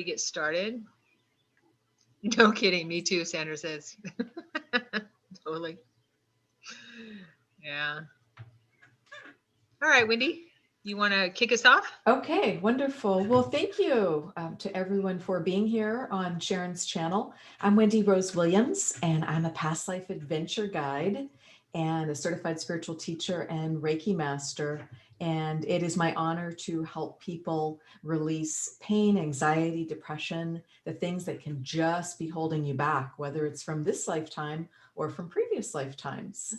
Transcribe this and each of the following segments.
get started? No kidding. Me too, Sandra says. Totally. Yeah. All right, Wendy, you want to kick us off? Okay, wonderful. Well, thank you to everyone for being here on Sharon's channel. I'm Wendy Rose Williams, and I'm a past life adventure guide and a certified spiritual teacher and Reiki master. And it is my honor to help people release pain, anxiety, depression, the things that can just be holding you back, whether it's from this lifetime or from previous lifetimes.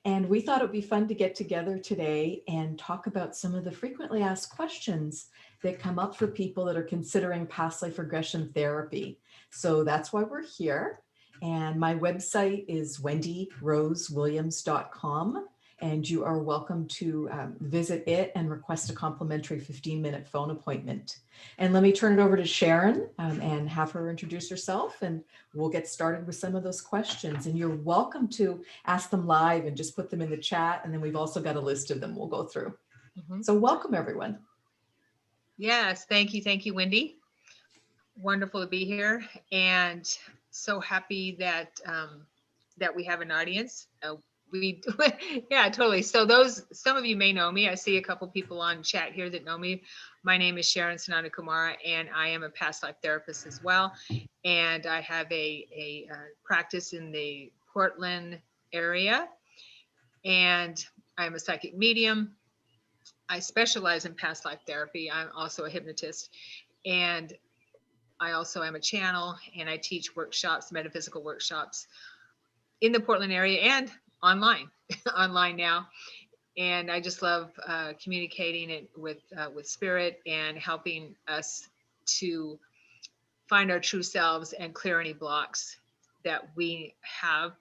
And we thought it would be fun to get together today and talk about some of the frequently asked questions that come up for people that are considering past life regression therapy. So that's why we're here. And my website is wendyrosewilliams.com. And you are welcome to visit it and request a complimentary 15-minute phone appointment. And let me turn it over to Sharon and have her introduce herself, and we'll get started with some of those questions. And you're welcome to ask them live and just put them in the chat. And then we've also got a list of them we'll go through. Mm-hmm. So welcome, everyone. Yes. Thank you, Wendy. Wonderful to be here, and so happy that we have an audience. We yeah, totally. So some of you may know me. I see a couple people on chat here that know me. My name is Sharon Sananda Kumara, and I am a past life therapist as well. And I have a practice in the Portland area, and I'm a psychic medium. I specialize in past life therapy. I'm also a hypnotist, and I also am a channel, and I teach workshops, metaphysical workshops in the Portland area and online, online now. And I just love communicating it with spirit and helping us to find our true selves and clear any blocks that we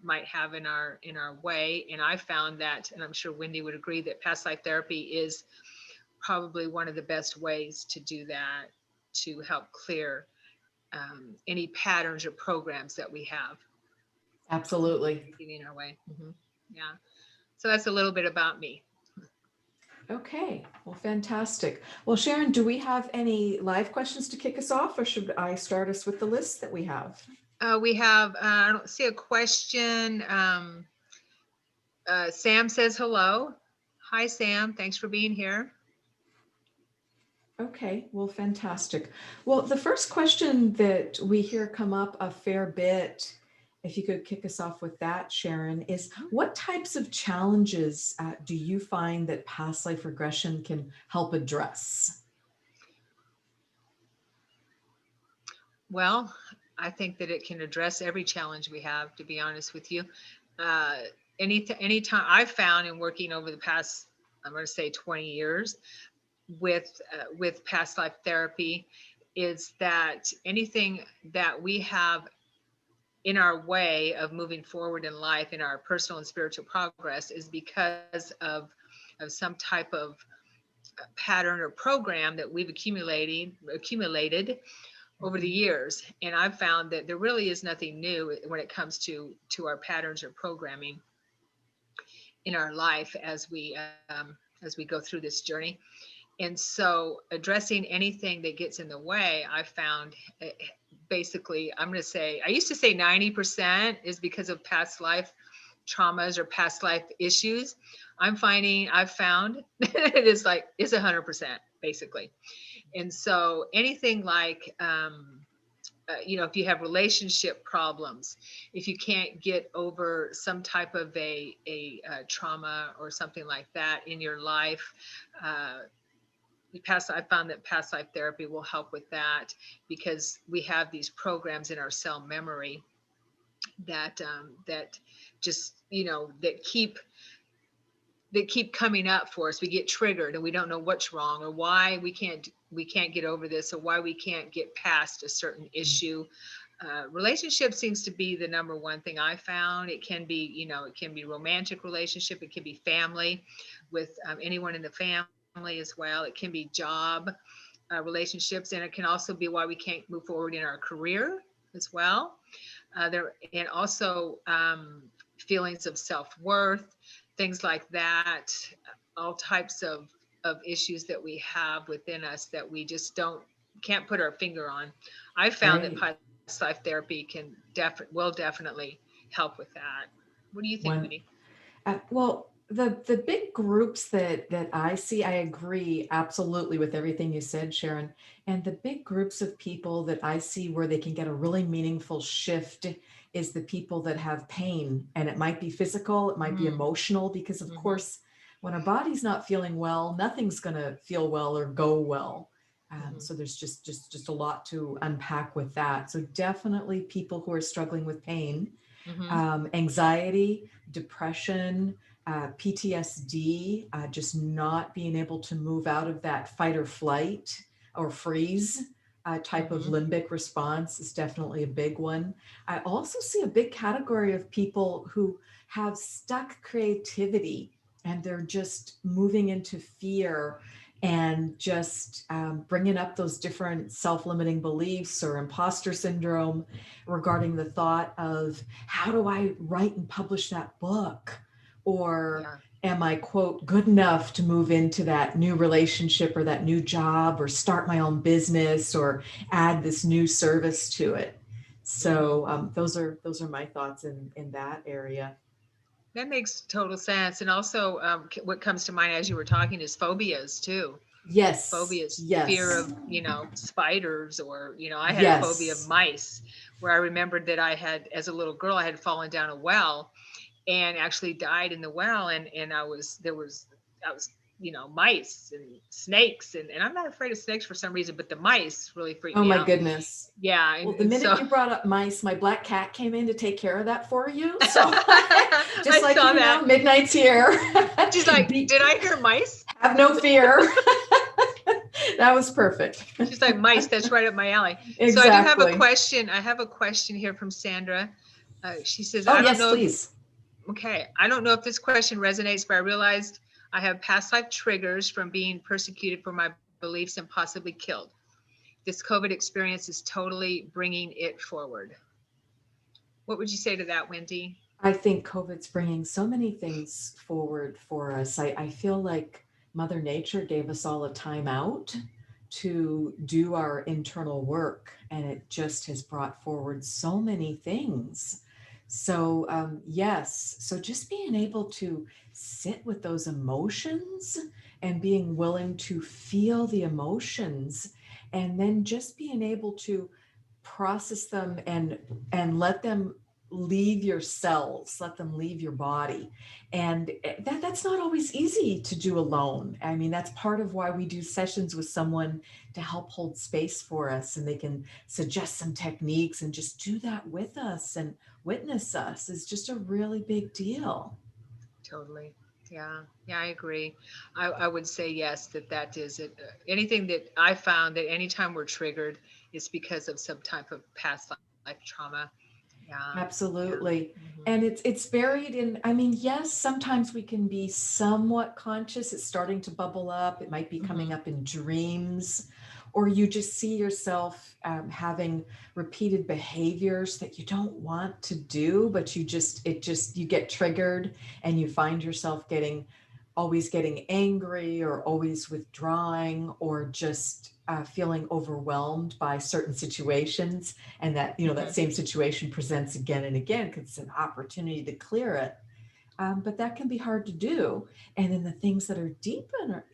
might have in our way. And I found that, and I'm sure Wendy would agree, that past life therapy is probably one of the best ways to do that, to help clear any patterns or programs that we have Absolutely. getting in our way. Mm-hmm. Yeah. So that's a little bit about me. Okay, well, fantastic. Well, Sharon, do we have any live questions to kick us off, or should I start us with the list that we have? We have, I don't see a question. Sam says hello. Hi, Sam. Thanks for being here. Okay, well, fantastic. Well, the first question that we hear come up a fair bit, if you could kick us off with that, Sharon, is what types of challenges do you find that past life regression can help address? Well, I think that it can address every challenge we have, to be honest with you. Uh, anytime I've found in working over the past, I'm going to say 20 years with past life therapy, is that anything that we have in our way of moving forward in life, in our personal and spiritual progress, is because of some type of pattern or program that we've accumulated over the years. And I've found that there really is nothing new when it comes to our patterns or programming in our life as we go through this journey. And so addressing anything that gets in the way, I found basically, I'm going to say, I used to say 90% is because of past life traumas or past life issues. I've found it's 100% basically. And so anything like, if you have relationship problems, if you can't get over some type of a trauma or something like that in your life, uh, I found that past life therapy will help with that, because we have these programs in our cell memory that just that keep coming up for us. We get triggered and we don't know what's wrong, or why we can't get over this, or why we can't get past a certain issue. Relationship seems to be the number one thing I found. It can be, it can be romantic relationship. It can be family with anyone in the family as well. It can be job relationships, and it can also be why we can't move forward in our career as well. And also feelings of self-worth, things like that, all types of issues that we have within us that we just can't put our finger on. I found that Right. past life therapy will definitely help with that. What do you think, One, Wendy? well, the big groups that I see, I agree absolutely with everything you said, Sharon. And the big groups of people that I see where they can get a really meaningful shift is the people that have pain, and it might be physical, it might be Mm, emotional, because of hmm. course, when our body's not feeling well, nothing's going to feel well or go well. Hmm. So there's just a lot to unpack with that. So definitely people who are struggling with pain, Hmm. anxiety, depression, PTSD, just not being able to move out of that fight or flight or freeze type of Hmm. limbic response is definitely a big one. I also see a big category of people who have stuck creativity and they're just moving into fear and just bringing up those different self-limiting beliefs or imposter syndrome regarding the thought of how do I write and publish that book? Or Yeah. am I, quote, good enough to move into that new relationship or that new job or start my own business or add this new service to it? Hmm. So those are my thoughts in that area. That makes total sense. And also, what comes to mind as you were talking is phobias too. Yes, Phobias, fear yes, of, spiders, or, I had a phobia of yes. mice, where I remembered that I had, as a little girl, I had fallen down a well and actually died in the well. And I was, mice and snakes. And I'm not afraid of snakes for some reason, but the mice really freaked Oh me my out. goodness. Yeah. Well, the And minute so you brought up mice, my black cat came in to take care of that for you. So just I like, saw that. midnight's here. She's like, Be, did I hear mice? have no fear. That was perfect. She's like, mice, that's right up my alley. So I do have a Exactly. question. I have a question here from Sandra. She says, Oh, I don't yes, know if, please. okay, I don't know if this question resonates, but I realized I have past life triggers from being persecuted for my beliefs and possibly killed. This COVID experience is totally bringing it forward. What would you say to that, Wendy? I think COVID's bringing so many things forward for us. I feel like Mother Nature gave us all a time out to do our internal work, and it just has brought forward so many things. So, yes, so just being able to sit with those emotions and being willing to feel the emotions, and then just being able to process them and let them leave your cells, let them leave your body. And that's not always easy to do alone. I mean, that's part of why we do sessions with someone to help hold space for us, and they can suggest some techniques and just do that with us and witness us is just a really big deal. Totally. Yeah. Yeah, I agree. I would say yes, that is it. Anything that I found that anytime we're triggered, it's because of some type of past life trauma. Yeah. Yeah. Absolutely. Hmm. And it's buried in, I mean, yes, sometimes we can be somewhat conscious. It's starting to bubble up. It might be coming Hmm. up in dreams, or you just see yourself having repeated behaviors that you don't want to do, but you get triggered and you find yourself always getting angry or always withdrawing or just feeling overwhelmed by certain situations, and that that Hmm. same situation presents again and again because it's an opportunity to clear it. But that can be hard to do. And then the things that are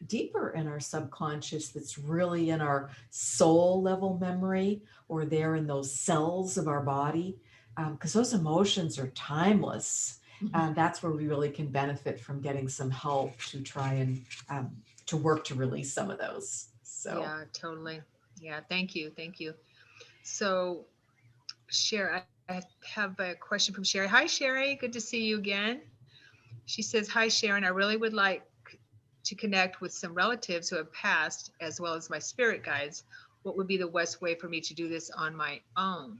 deeper in our subconscious, that's really in our soul level memory, or there in those cells of our body, because those emotions are timeless. Hmm. That's where we really can benefit from getting some help to try and to work to release some of those. So Yeah, totally. Yeah. Thank you. Thank you. So, I have a question from Sherry. Hi, Sherry. Good to see you again. She says, hi, Sharon. I really would like to connect with some relatives who have passed, as well as my spirit guides. What would be the best way for me to do this on my own?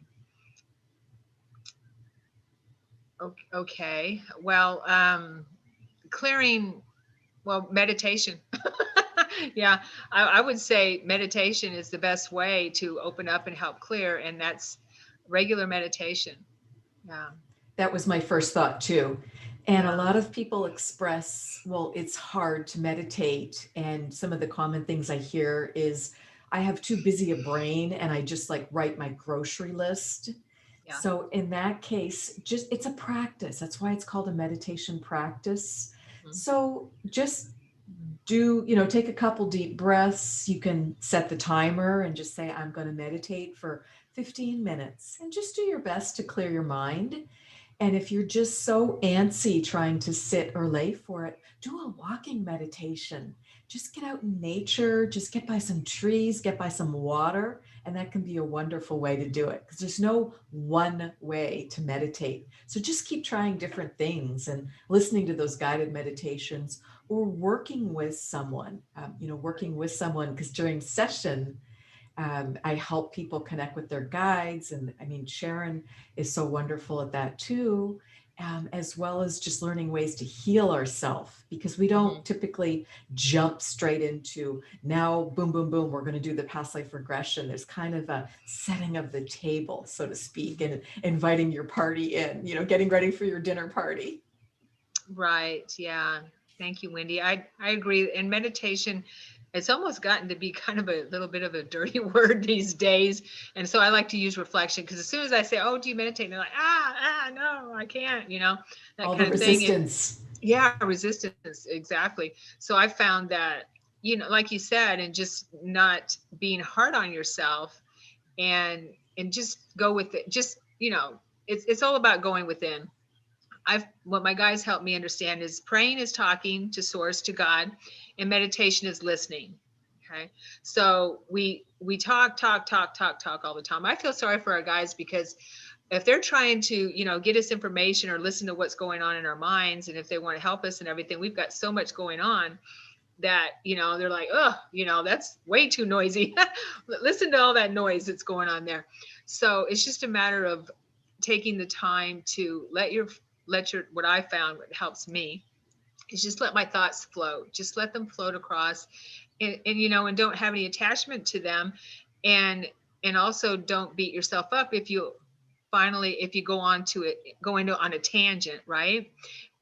Okay. Well, clearing, well, meditation. Yeah, I would say meditation is the best way to open up and help clear, and that's regular meditation. Yeah. that was my first thought too. And a Yeah. lot of people express, well, it's hard to meditate. And some of the common things I hear is, I have too busy a brain and I just like write my grocery list. Yeah. So in that case, just it's a practice. That's why it's called a meditation practice. Mhm. So just take a couple deep breaths. You can set the timer and just say, I'm going to meditate for 15 minutes and just do your best to clear your mind. And if you're just so antsy trying to sit or lay for it, do a walking meditation. Just get out in nature, just get by some trees, get by some water. And that can be a wonderful way to do it because there's no one way to meditate. So just keep trying different things and listening to those guided meditations or working with someone, working with someone because during session, I help people connect with their guides. And I mean, Sharon is so wonderful at that too, as well as just learning ways to heal ourselves because we Mhm. don't typically jump straight into now, boom, boom, boom, we're going to do the past life regression. There's kind of a setting of the table, so to speak, and inviting your party in, getting ready for your dinner party. Right. Yeah. Thank you, Wendy. I agree. And meditation, it's almost gotten to be kind of a little bit of a dirty word these days. And so I like to use reflection because as soon as I say, "Oh, do you meditate?" And they're like, no, I can't," that All the kind of thing. And resistance. yeah, resistance, exactly. So I found that, like you said, and just not being hard on yourself and just go with it. Just, it's all about going within. What my guys help me understand is praying is talking to source, to God, and meditation is listening. Okay. So we talk all the time. I feel sorry for our guys because if they're trying to, get us information or listen to what's going on in our minds, and if they want to help us and everything, we've got so much going on that, they're like, oh, that's way too noisy. Listen to all that noise that's going on there. So it's just a matter of taking the time to let your what I found, what helps me is just let my thoughts float. Just let them float across, and don't have any attachment to them, and and also don't beat yourself up if you go into on a tangent, right?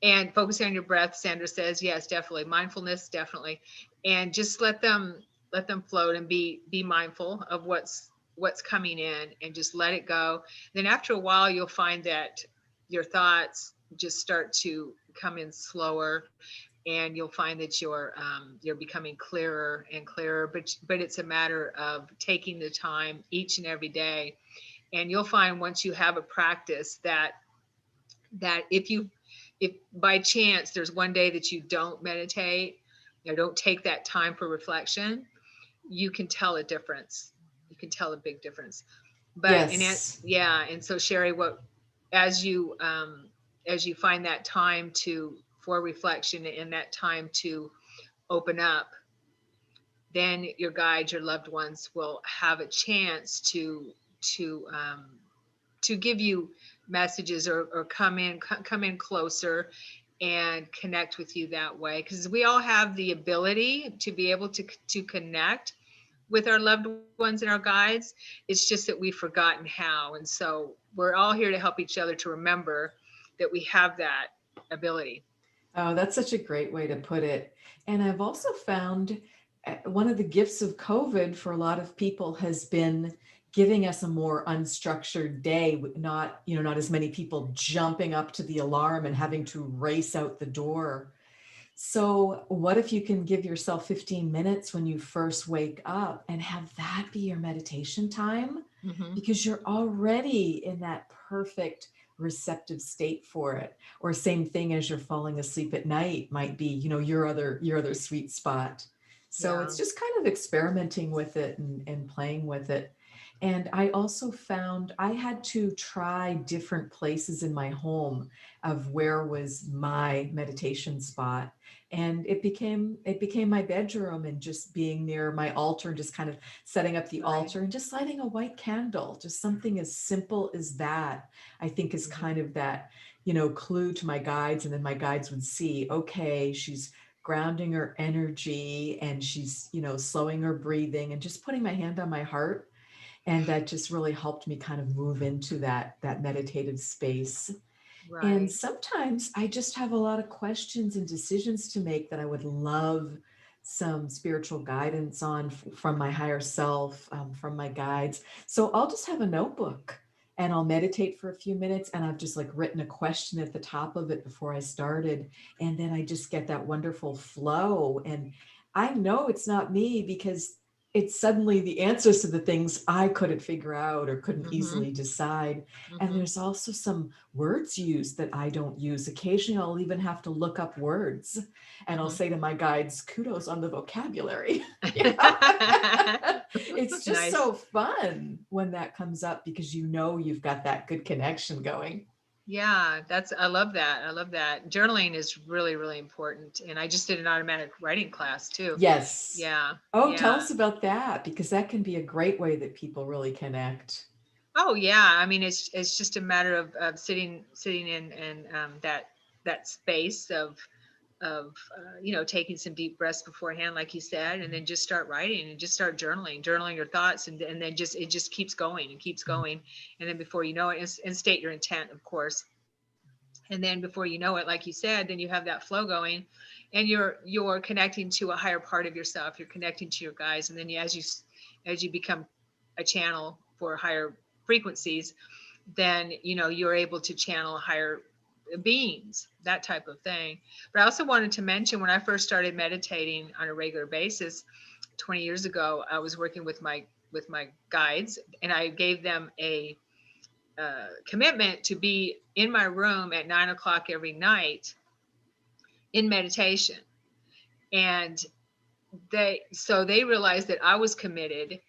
And focusing on your breath. Sandra says yes, definitely. Mindfulness, definitely. And just let them float and be mindful of what's coming in and just let it go. Then after a while you'll find that your thoughts just start to come in slower, and you'll find that you're becoming clearer and clearer. But it's a matter of taking the time each and every day, and you'll find once you have a practice that if by chance there's one day that you don't meditate, don't take that time for reflection, you can tell a difference. You can tell a big difference. But and it, Yes. yeah, and so Sherry, what as you as you find that time to for reflection and that time to open up, then your guides, your loved ones will have a chance to to give you messages, or come in closer and connect with you that way, because we all have the ability to be able to connect with our loved ones and our guides. It's just that we've forgotten how. And so we're all here to help each other to remember that we have that ability. Oh, that's such a great way to put it. And I've also found one of the gifts of COVID for a lot of people has been giving us a more unstructured day, not as many people jumping up to the alarm and having to race out the door. So, what if you can give yourself 15 minutes when you first wake up and have that be your meditation time? Mm-hmm. Because you're already in that perfect receptive state for it. Or same thing as you're falling asleep at night might be, your other sweet spot. So Yeah. it's just kind of experimenting with it and playing with it. And I also found I had to try different places in my home of where was my meditation spot, and it became my bedroom, and just being near my altar and just kind of setting up the Right. altar and just lighting a white candle, just something as simple as that. I think is Mm-hmm. kind of that, clue to my guides, and then my guides would see, okay, she's grounding her energy and she's, slowing her breathing, and just putting my hand on my heart, and that just really helped me kind of move into that meditative space. And Right. sometimes I just have a lot of questions and decisions to make that I would love some spiritual guidance on from my higher self, from my guides. So I'll just have a notebook and I'll meditate for a few minutes, and I've just like written a question at the top of it before I started. And then I just get that wonderful flow. And I know it's not me because it's suddenly the answers to the things I couldn't figure out or couldn't Mm-hmm. easily decide. And Mm-hmm. there's also some words used that I don't use. Occasionally, I'll even have to look up words, and I'll Mm-hmm. say to my guides, kudos on the vocabulary. It's just Nice. so fun when that comes up because you know you've got that good connection going. Yeah, I love that. I love that. Journaling is really, really important. And I just did an automatic writing class too. Yes. Yeah. Oh, tell Yeah. us about that because that can be a great way that people really connect. Oh yeah. I mean, it's just a matter of sitting in that space of taking some deep breaths beforehand, like you said, and then just start writing and just start journaling your thoughts, and then just it just keeps going and keeps going, and then before you know it, and state your intent, of course. And then before you know it, like you said, then you have that flow going, and you're connecting to a higher part of yourself. You're connecting to your guides, and then as you become a channel for higher frequencies, then you're able to channel higher beings, that type of thing. But I also wanted to mention, when I first started meditating on a regular basis 20 years ago, I was working with my guides, and I gave them a commitment to be in my room at 9 o'clock every night in meditation. And they realized that I was committed.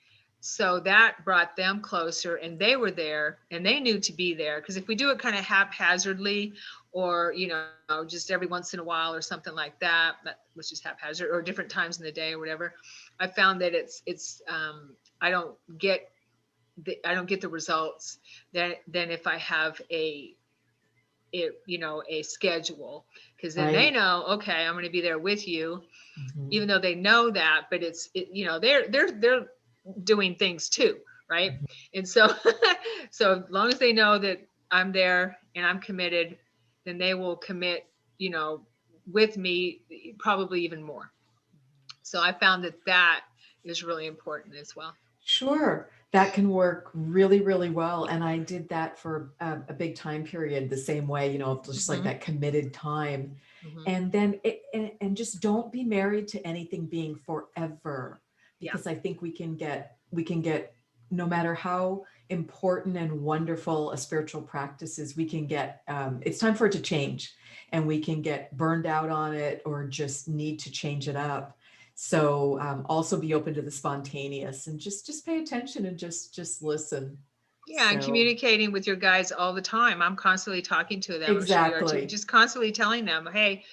So that brought them closer, and they were there and they knew to be there. Because if we do it kind of haphazardly, or just every once in a while or something like that was just haphazard, or different times in the day or whatever, I found that it's I don't get the results than if I have a schedule, because then they Right. know, okay, I'm going to be there with you, Mhm. even though they know that, but they're doing things too, right? Mhm. And so so as long as they know that I'm there and I'm committed, then they will commit, you know with me, probably even more. So I found that is really important as well. Sure, that can work really, really well. And I did that for a big time period the same way, just like Hmm. that committed time. Hmm. And then and just don't be married to anything being forever, Yeah. because I think we can get no matter how important and wonderful a spiritual practice is, we can get it's time for it to change, and we can get burned out on it or just need to change it up. So also be open to the spontaneous, and just pay attention and just listen. Yeah, and So communicating with your guys all the time. I'm constantly talking to them. I'm sure you are too. exactly. Just constantly telling them, hey,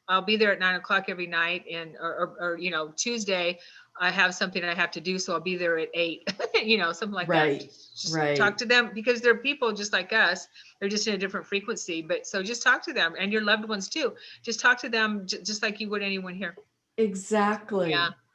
I'll be there at 9 o'clock every night, and or Tuesday, I have something I have to do, so I'll be there at 8. Something like that. Right. Just talk Right. to them, because they're people just like us. They're just in a different frequency. But so just talk to them, and your loved ones too. Just talk to them just like you would anyone here. Yeah, Exactly.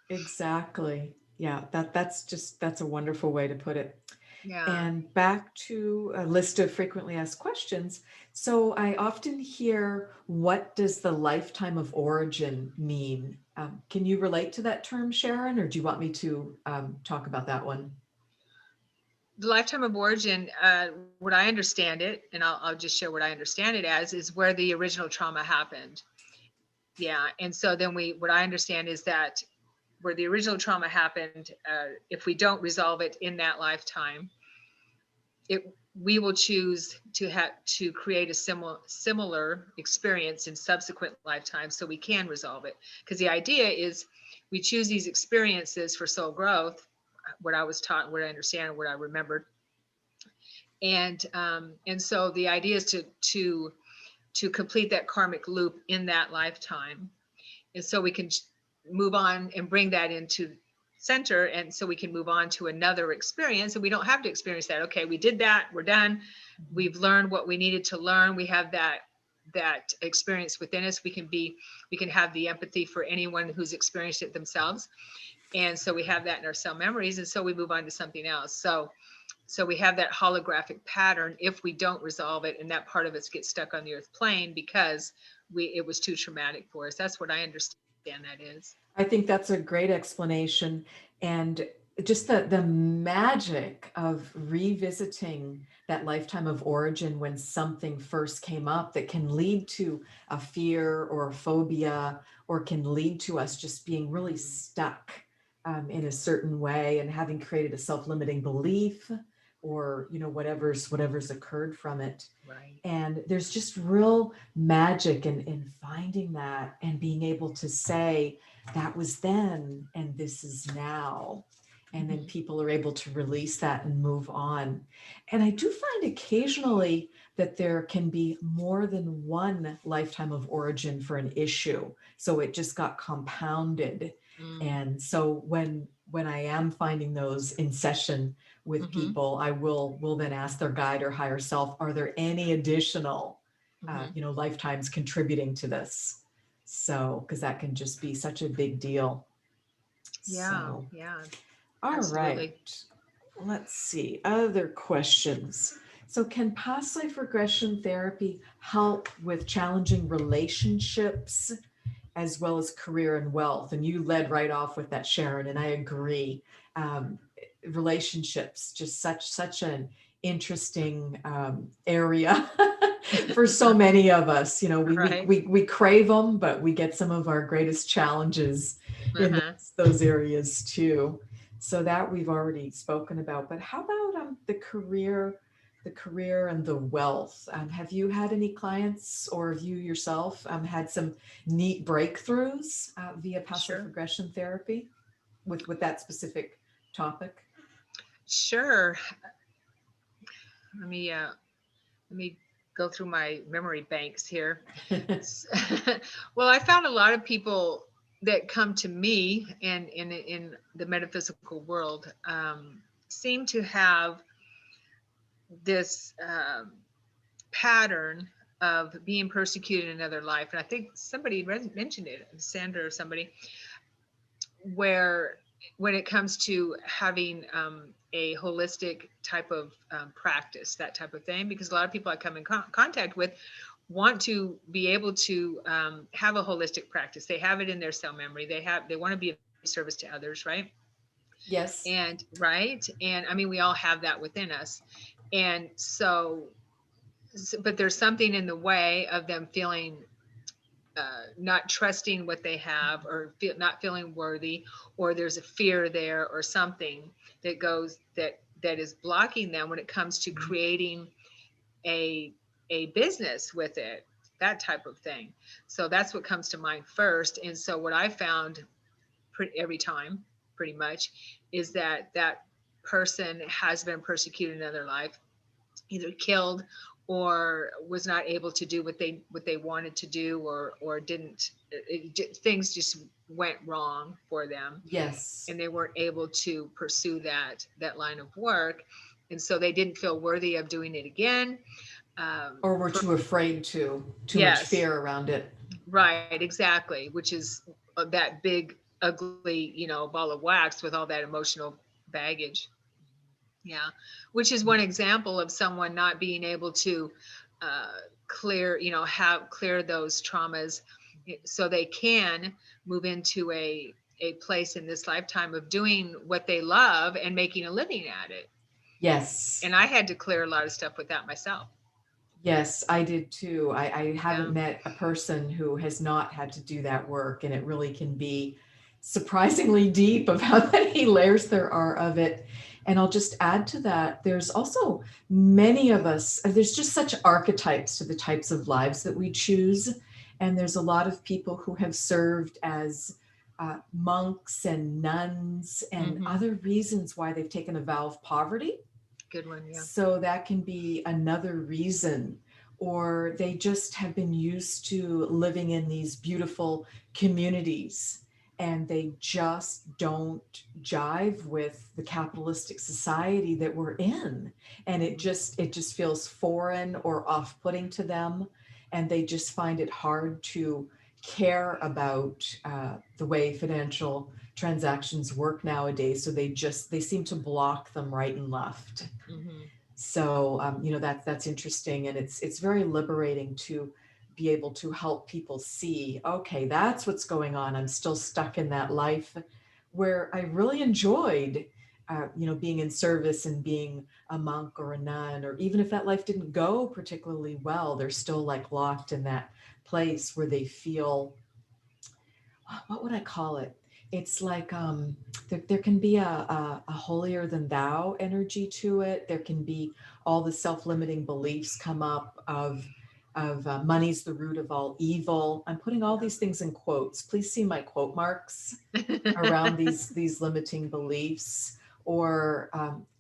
Exactly. Yeah, that's a wonderful way to put it. yeah. And back to a list of frequently asked questions. So I often hear, what does the lifetime of origin mean? Can you relate to that term, Sharon, or do you want me to talk about that one? The lifetime of origin, what I understand it, and I'll just share what I understand it as, is where the original trauma happened. Yeah, and so then what I understand is that where the original trauma happened, if we don't resolve it in that lifetime, we will choose to create a similar experience in subsequent lifetimes, so we can resolve it. Because the idea is, we choose these experiences for soul growth. What I was taught, what I understand, what I remembered, and so the idea is to complete that karmic loop in that lifetime, and so we can move on and bring that into center, and so we can move on to another experience, and we don't have to experience that. Okay, we did that, we're done, Mhm. we've learned what we needed to learn, we have that experience within us. We can have the empathy for anyone who's experienced it themselves, and so we have that in our cell memories, and so we move on to something else. So we have that holographic pattern if we don't resolve it, and that part of us gets stuck on the earth plane because it was too traumatic for us. That's what I understand. that is. I think that's a great explanation. And just the magic of revisiting that lifetime of origin when something first came up that can lead to a fear or a phobia, or can lead to us just being really stuck in a certain way and having created a self-limiting belief, or whatever's occurred from it. Right. And there's just real magic in finding that and being able to say, that was then and this is now. And then people are able to release that and move on. And I do find occasionally that there can be more than one lifetime of origin for an issue. So it just got compounded. Mm. And so when I am finding those in session with Mm-hmm. people, I will then ask their guide or higher self, are there any additional Mm-hmm. lifetimes contributing to this? So, because that can just be such a big deal. Yeah, So, yeah, all right. absolutely. Let's see. Other questions. So, can past life regression therapy help with challenging relationships as well as career and wealth? And you led right off with that, Sharon, and I agree. Um, Relationships, just such an interesting area for so many of us. Right. We crave them, but we get some of our greatest challenges in Uh-huh. those areas too. So that we've already spoken about. But how about the career and the wealth? Have you had any clients, or have you yourself had some neat breakthroughs via past life Sure. regression therapy with that specific topic? Sure. Let me go through my memory banks here. Well, I found a lot of people that come to me and in the metaphysical world seem to have this pattern of being persecuted in another life. And I think somebody mentioned it, Sandra or somebody, where when it comes to having a holistic type of practice, that type of thing, because a lot of people I come in contact with want to be able to have a holistic practice. They have it in their cell memory. They want to be of service to others, right? Yes. And I mean, we all have that within us. And so, but there's something in the way of them feeling not trusting what they have, or not feeling worthy, or there's a fear there or something that is blocking them when it comes to creating a business with it, that type of thing. So that's what comes to mind first. And so what I found every time, pretty much, is that person has been persecuted in another life, either killed or was not able to do what they wanted to do, or didn't, things just went wrong for them, Yes. and they weren't able to pursue that line of work, and so they didn't feel worthy of doing it again. Or we're For too afraid to, too much Yes, fear around it. right, exactly, which is that big ugly, ball of wax with all that emotional baggage. Yeah, which is one example of someone not being able to uh, clear, have clear those traumas, so they can move into a place in this lifetime of doing what they love and making a living at it. Yes. And I had to clear a lot of stuff with that myself. Yes, I did too. I haven't Yeah. met a person who has not had to do that work, and it really can be surprisingly deep of how many layers there are of it. And I'll just add to that, there's also many of us, there's just such archetypes to the types of lives that we choose. And there's a lot of people who have served as monks and nuns and Hmm. other reasons why they've taken a vow of poverty. Good one. Yeah. So that can be another reason. Or they just have been used to living in these beautiful communities and they just don't jive with the capitalistic society that we're in. And it just feels foreign or off-putting to them. And they just find it hard to care about the way financial transactions work nowadays. So they seem to block them right and left. Hmm. So that's interesting, and it's very liberating to be able to help people see, okay, that's what's going on. I'm still stuck in that life where I really enjoyed, being in service and being a monk or a nun, or even if that life didn't go particularly well, they're still like locked in that place where they feel, what would I call it? It's like there can be a holier than thou energy to it. There can be all the self-limiting beliefs come up of money's the root of all evil. I'm putting all these things in quotes. Please see my quote marks around these limiting beliefs. Or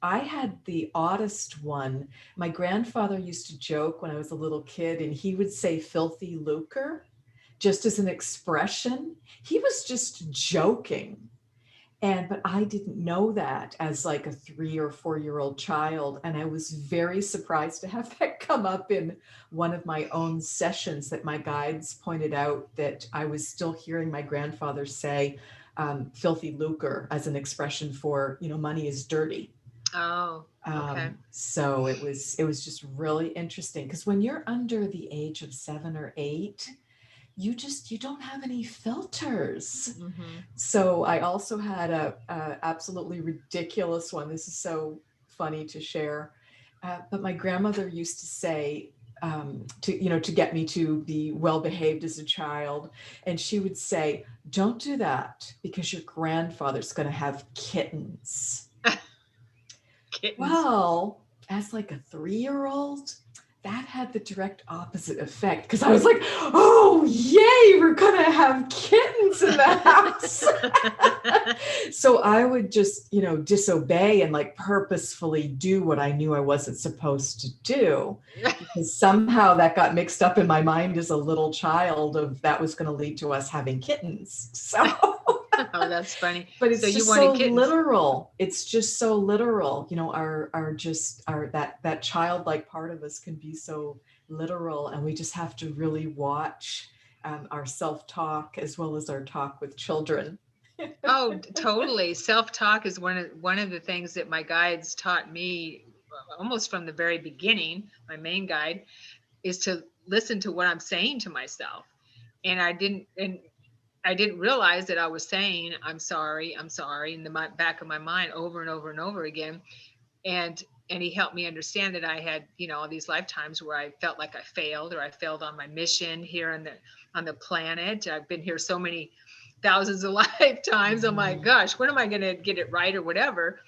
I had the oddest one. My grandfather used to joke when I was a little kid, and he would say filthy lucre just as an expression. He was just joking. But I didn't know that as like a 3 or 4-year-old child. And I was very surprised to have that come up in one of my own sessions, that my guides pointed out that I was still hearing my grandfather say filthy lucre as an expression for, money is dirty. Oh, okay. So it was just really interesting, because when you're under the age of 7 or 8, you don't have any filters. Mm-hmm. So I also had a absolutely ridiculous one. This is so funny to share. But my grandmother used to say, to get me to be well behaved as a child. And she would say, don't do that because your grandfather's going to have kittens. Kittens. Well, as like a 3-year-old, that had the direct opposite effect, because I was like, oh, yay, we're going to have kittens in the house. So I would just, disobey and like purposefully do what I knew I wasn't supposed to do, because somehow that got mixed up in my mind as a little child of that was going to lead to us having kittens. So. Oh, that's funny. But it's So you just wanted so kittens. literal. It's just so literal. Our that childlike part of us can be so literal, and we just have to really watch our self-talk as well as our talk with children. Oh, totally. Self-talk is one of the things that my guides taught me almost from the very beginning. My main guide is to listen to what I'm saying to myself. And I didn't realize that I was saying, I'm sorry, in the back of my mind over and over and over again. And he helped me understand that I had, all these lifetimes where I felt like I failed, or I failed on my mission here on the planet. I've been here so many thousands of lifetimes. I'm like, gosh, when am I going to get it right or whatever?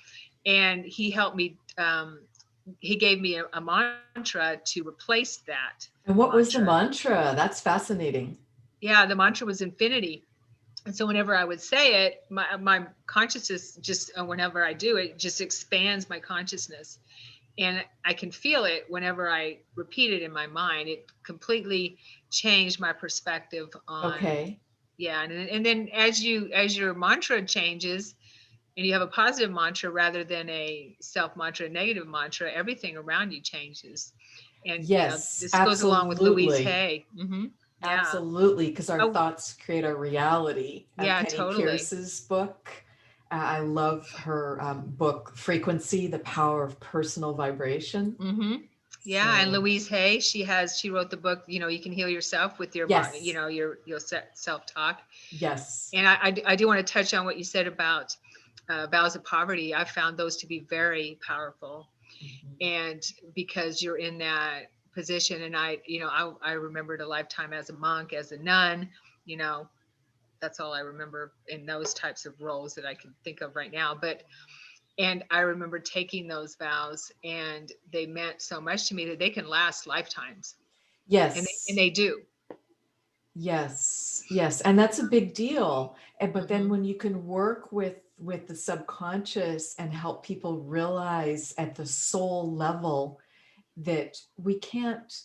And he helped me. He gave me a mantra to replace that. And what was the mantra? That's fascinating. Yeah, the mantra was infinity. And so whenever I would say it, my consciousness just, whenever I do it, just expands my consciousness. And I can feel it whenever I repeat it in my mind. It completely changed my perspective on. Okay. Yeah. And then as your mantra changes and you have a positive mantra rather than a self mantra, negative mantra, everything around you changes. And yes, this absolutely. goes along with Louise Hay. Mm-hmm. Yeah. Absolutely, because our thoughts create our reality. Yeah, Penny totally. Pierce's book. I love her book, Frequency, The Power of Personal Vibration. Mm-hmm. Yeah, so, and Louise Hay, she wrote the book, You Can Heal Yourself with Your, yes. Your self-talk. Yes. And I do want to touch on what you said about vows of poverty. I found those to be very powerful. Mm-hmm. And because you're in that position, and I remembered a lifetime as a monk, as a nun, that's all I remember in those types of roles that I can think of right now. And I remember taking those vows, and they meant so much to me that they can last lifetimes. Yes. And they do. Yes. Yes. And that's a big deal. But then when you can work with the subconscious and help people realize at the soul level that we can't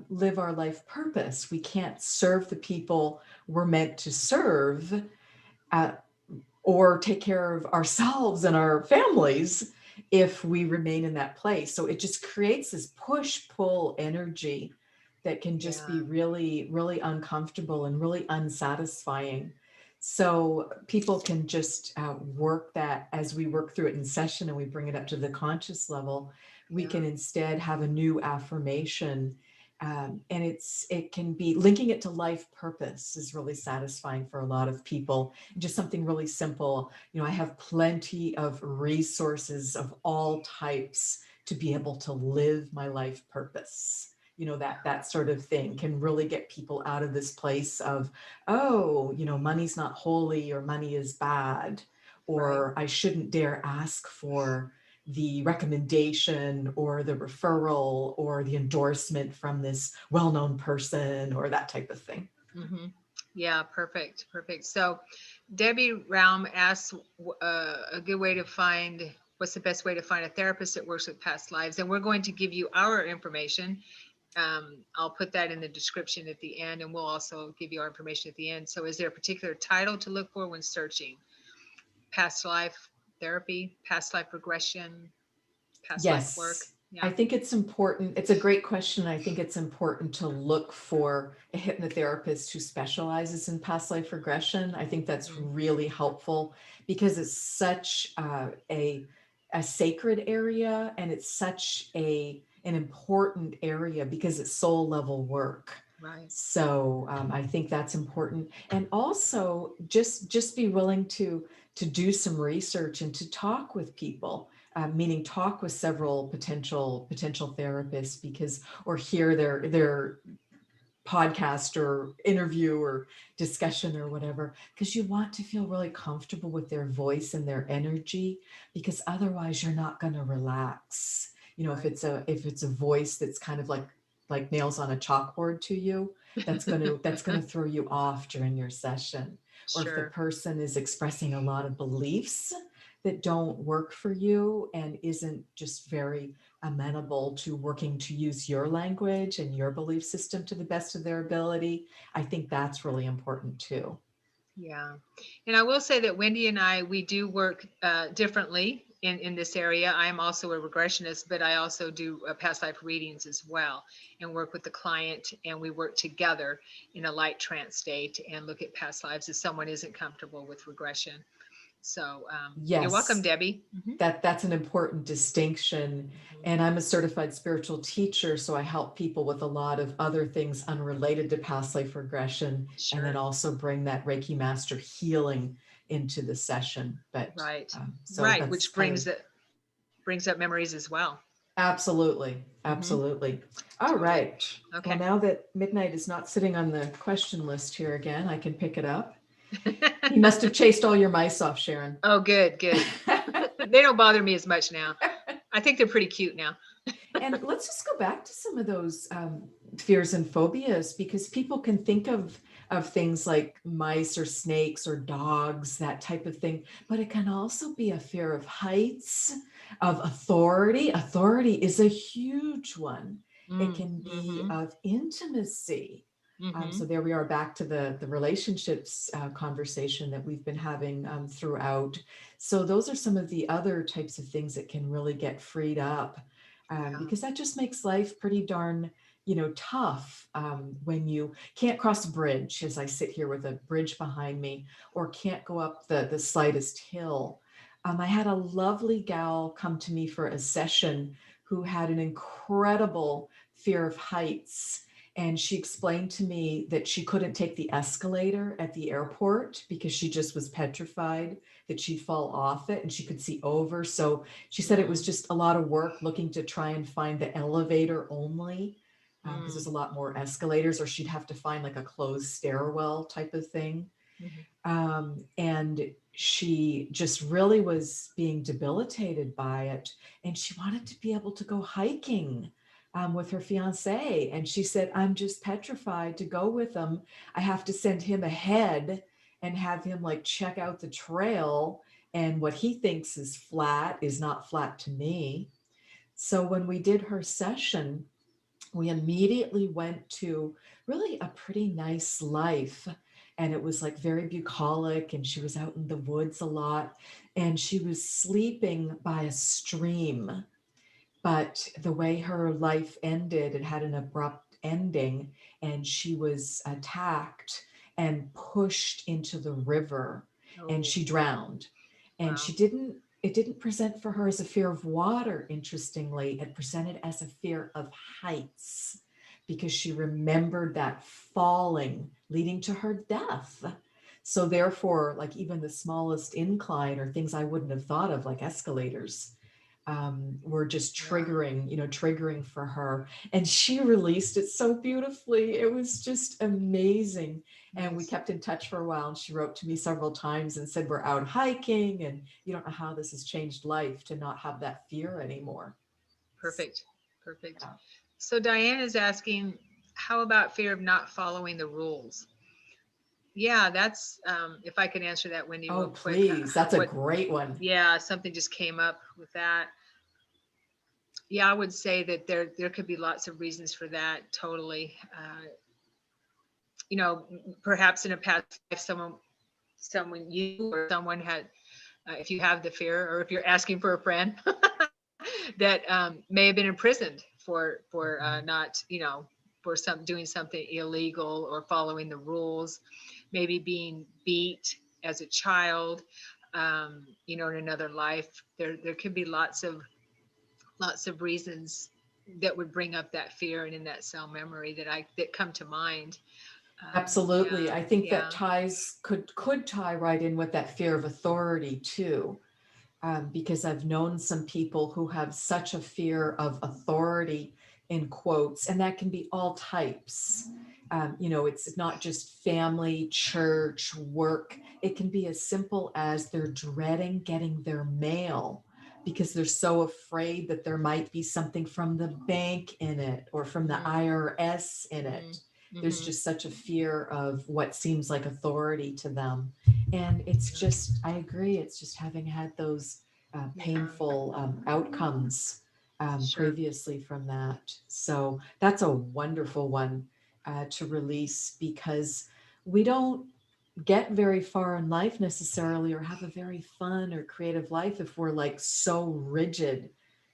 live our life purpose. We can't serve the people we're meant to serve, or take care of ourselves and our families if we remain in that place. So it just creates this push-pull energy that can just be really, really uncomfortable and really unsatisfying. So people can just work that as we work through it in session and we bring it up to the conscious level. We can instead have a new affirmation And it can be linking it to life purpose is really satisfying for a lot of people. Just something really simple. You know, I have plenty of resources of all types to be able to live my life purpose. You know, that sort of thing can really get people out of this place of, oh, you know, money's not holy, or money is bad, Right. or I shouldn't dare ask for the recommendation or the referral or the endorsement from this well-known person or that type of thing. Mm-hmm. Yeah, perfect. Perfect. So Debbie Raum asks a good way to find, what's the best way to find a therapist that works with past lives? And we're going to give you our information. I'll put that in the description at the end, and we'll also give you our information at the end. So is there a particular title to look for when searching? Past life therapy, past life regression, past life work? Yes, I Yeah. think it's important. It's a great question. I think it's important to look for a hypnotherapist who specializes in past life regression. I think that's Mhm. really helpful because it's such a sacred area, and it's such an important area because it's soul level work. Right. So I think that's important, and also just be willing to do some research and to talk with people, meaning talk with several potential therapists, because or hear their podcast or interview or discussion or whatever, because you want to feel really comfortable with their voice and their energy, because otherwise you're not going to relax. You know, Right. if it's a voice that's kind of like nails on a chalkboard to you, that's going to throw you off during your session. Or if the Sure. person is expressing a lot of beliefs that don't work for you and isn't just very amenable to working to use your language and your belief system to the best of their ability, I think that's really important too. Yeah. And I will say that Wendy and I, we do work differently in this area. I am also a regressionist, but I also do past life readings as well, and work with the client, and we work together in a light trance state and look at past lives if someone isn't comfortable with regression. So you're welcome, Yes, Debbie. Hmm. that's an important distinction. And I'm a certified spiritual teacher, so I help people with a lot of other things unrelated to past life regression, and then Sure. also bring that Reiki master healing into the session. But Right. so Right. that's Which kind of brings up memories as well. absolutely, Hmm. absolutely. All Totally. right. Well, Okay. now that Midnight is not sitting on the question list here again, I can pick it up. He must have chased all your mice off, Sharon. Oh, good, good. They don't bother me as much now. I think they're pretty cute now. And let's just go back to some of those fears and phobias, because people can think of things like mice or snakes or dogs, that type of thing, but it can also be a fear of heights, of authority. Authority is a huge one. It Mm, can be mm-hmm, of intimacy. mm-hmm. So there we are back to the relationships conversation that we've been having throughout. So those are some of the other types of things that can really get freed up, Yeah. because that just makes life pretty darn, tough, when you can't cross a bridge, as I sit here with a bridge behind me, or can't go up the slightest hill. I had a lovely gal come to me for a session who had an incredible fear of heights. And she explained to me that she couldn't take the escalator at the airport because she just was petrified that she'd fall off it and she could see over. So she said it was Mm, just a lot of work looking to try and find the elevator only, because mm, there's a lot more escalators, or she'd have to find like a closed stairwell type of thing. mm-hmm. And she just really was being debilitated by it. And she wanted to be able to go hiking with her fiance. And she said, I'm just petrified to go with him. I have to send him ahead and have him like check out the trail. And what he thinks is flat is not flat to me. So when we did her session, we immediately went to really a pretty nice life. And it was like very bucolic, and she was out in the woods a lot, and she was sleeping by a stream. But the way her life ended, it had an abrupt ending, and she was attacked and pushed into the river, and Oh, she drowned. And wow. it didn't present for her as a fear of water, interestingly. It presented as a fear of heights, because she remembered that falling leading to her death. So therefore, like even the smallest incline or things I wouldn't have thought of, like escalators, were just triggering for her. And she released it so beautifully. It was just amazing. And we Nice. kept in touch for a while. And she wrote to me several times and said, we're out hiking and you don't know how this has changed life to not have that fear anymore. Perfect. Perfect. Yeah. So Diane is asking, how about fear of not following the rules? Yeah, that's if I could answer that, Wendy, Oh, real quick. please. That's a What? great one. Yeah, something just came up with that. Yeah, I would say that there could be lots of reasons for that. Totally. You know, perhaps in a past life, someone you or someone had, if you have the fear, or if you're asking for a friend, that may have been imprisoned for not, you know, for doing something illegal or following the rules, maybe being beat as a child, you know, in another life. There could be lots of reasons that would bring up that fear and in that cell memory that come to mind. Yeah, Absolutely. I think that yeah. ties could tie right in with that fear of authority too. Because I've known some people who have such a fear of authority in quotes, and that can be all types. It's not just family, church, work. It can be as simple as they're dreading getting their mail because they're so afraid that there might be something from the bank in it or from the Mm, IRS in mhm, it. There's mhm. just such a fear of what seems like authority to them. And it's Yeah, just, I agree, it's just having had those yeah, painful outcomes sure. previously from that. So that's a wonderful one to release because we don't get very far in life necessarily or have a very fun or creative life if we're like so rigid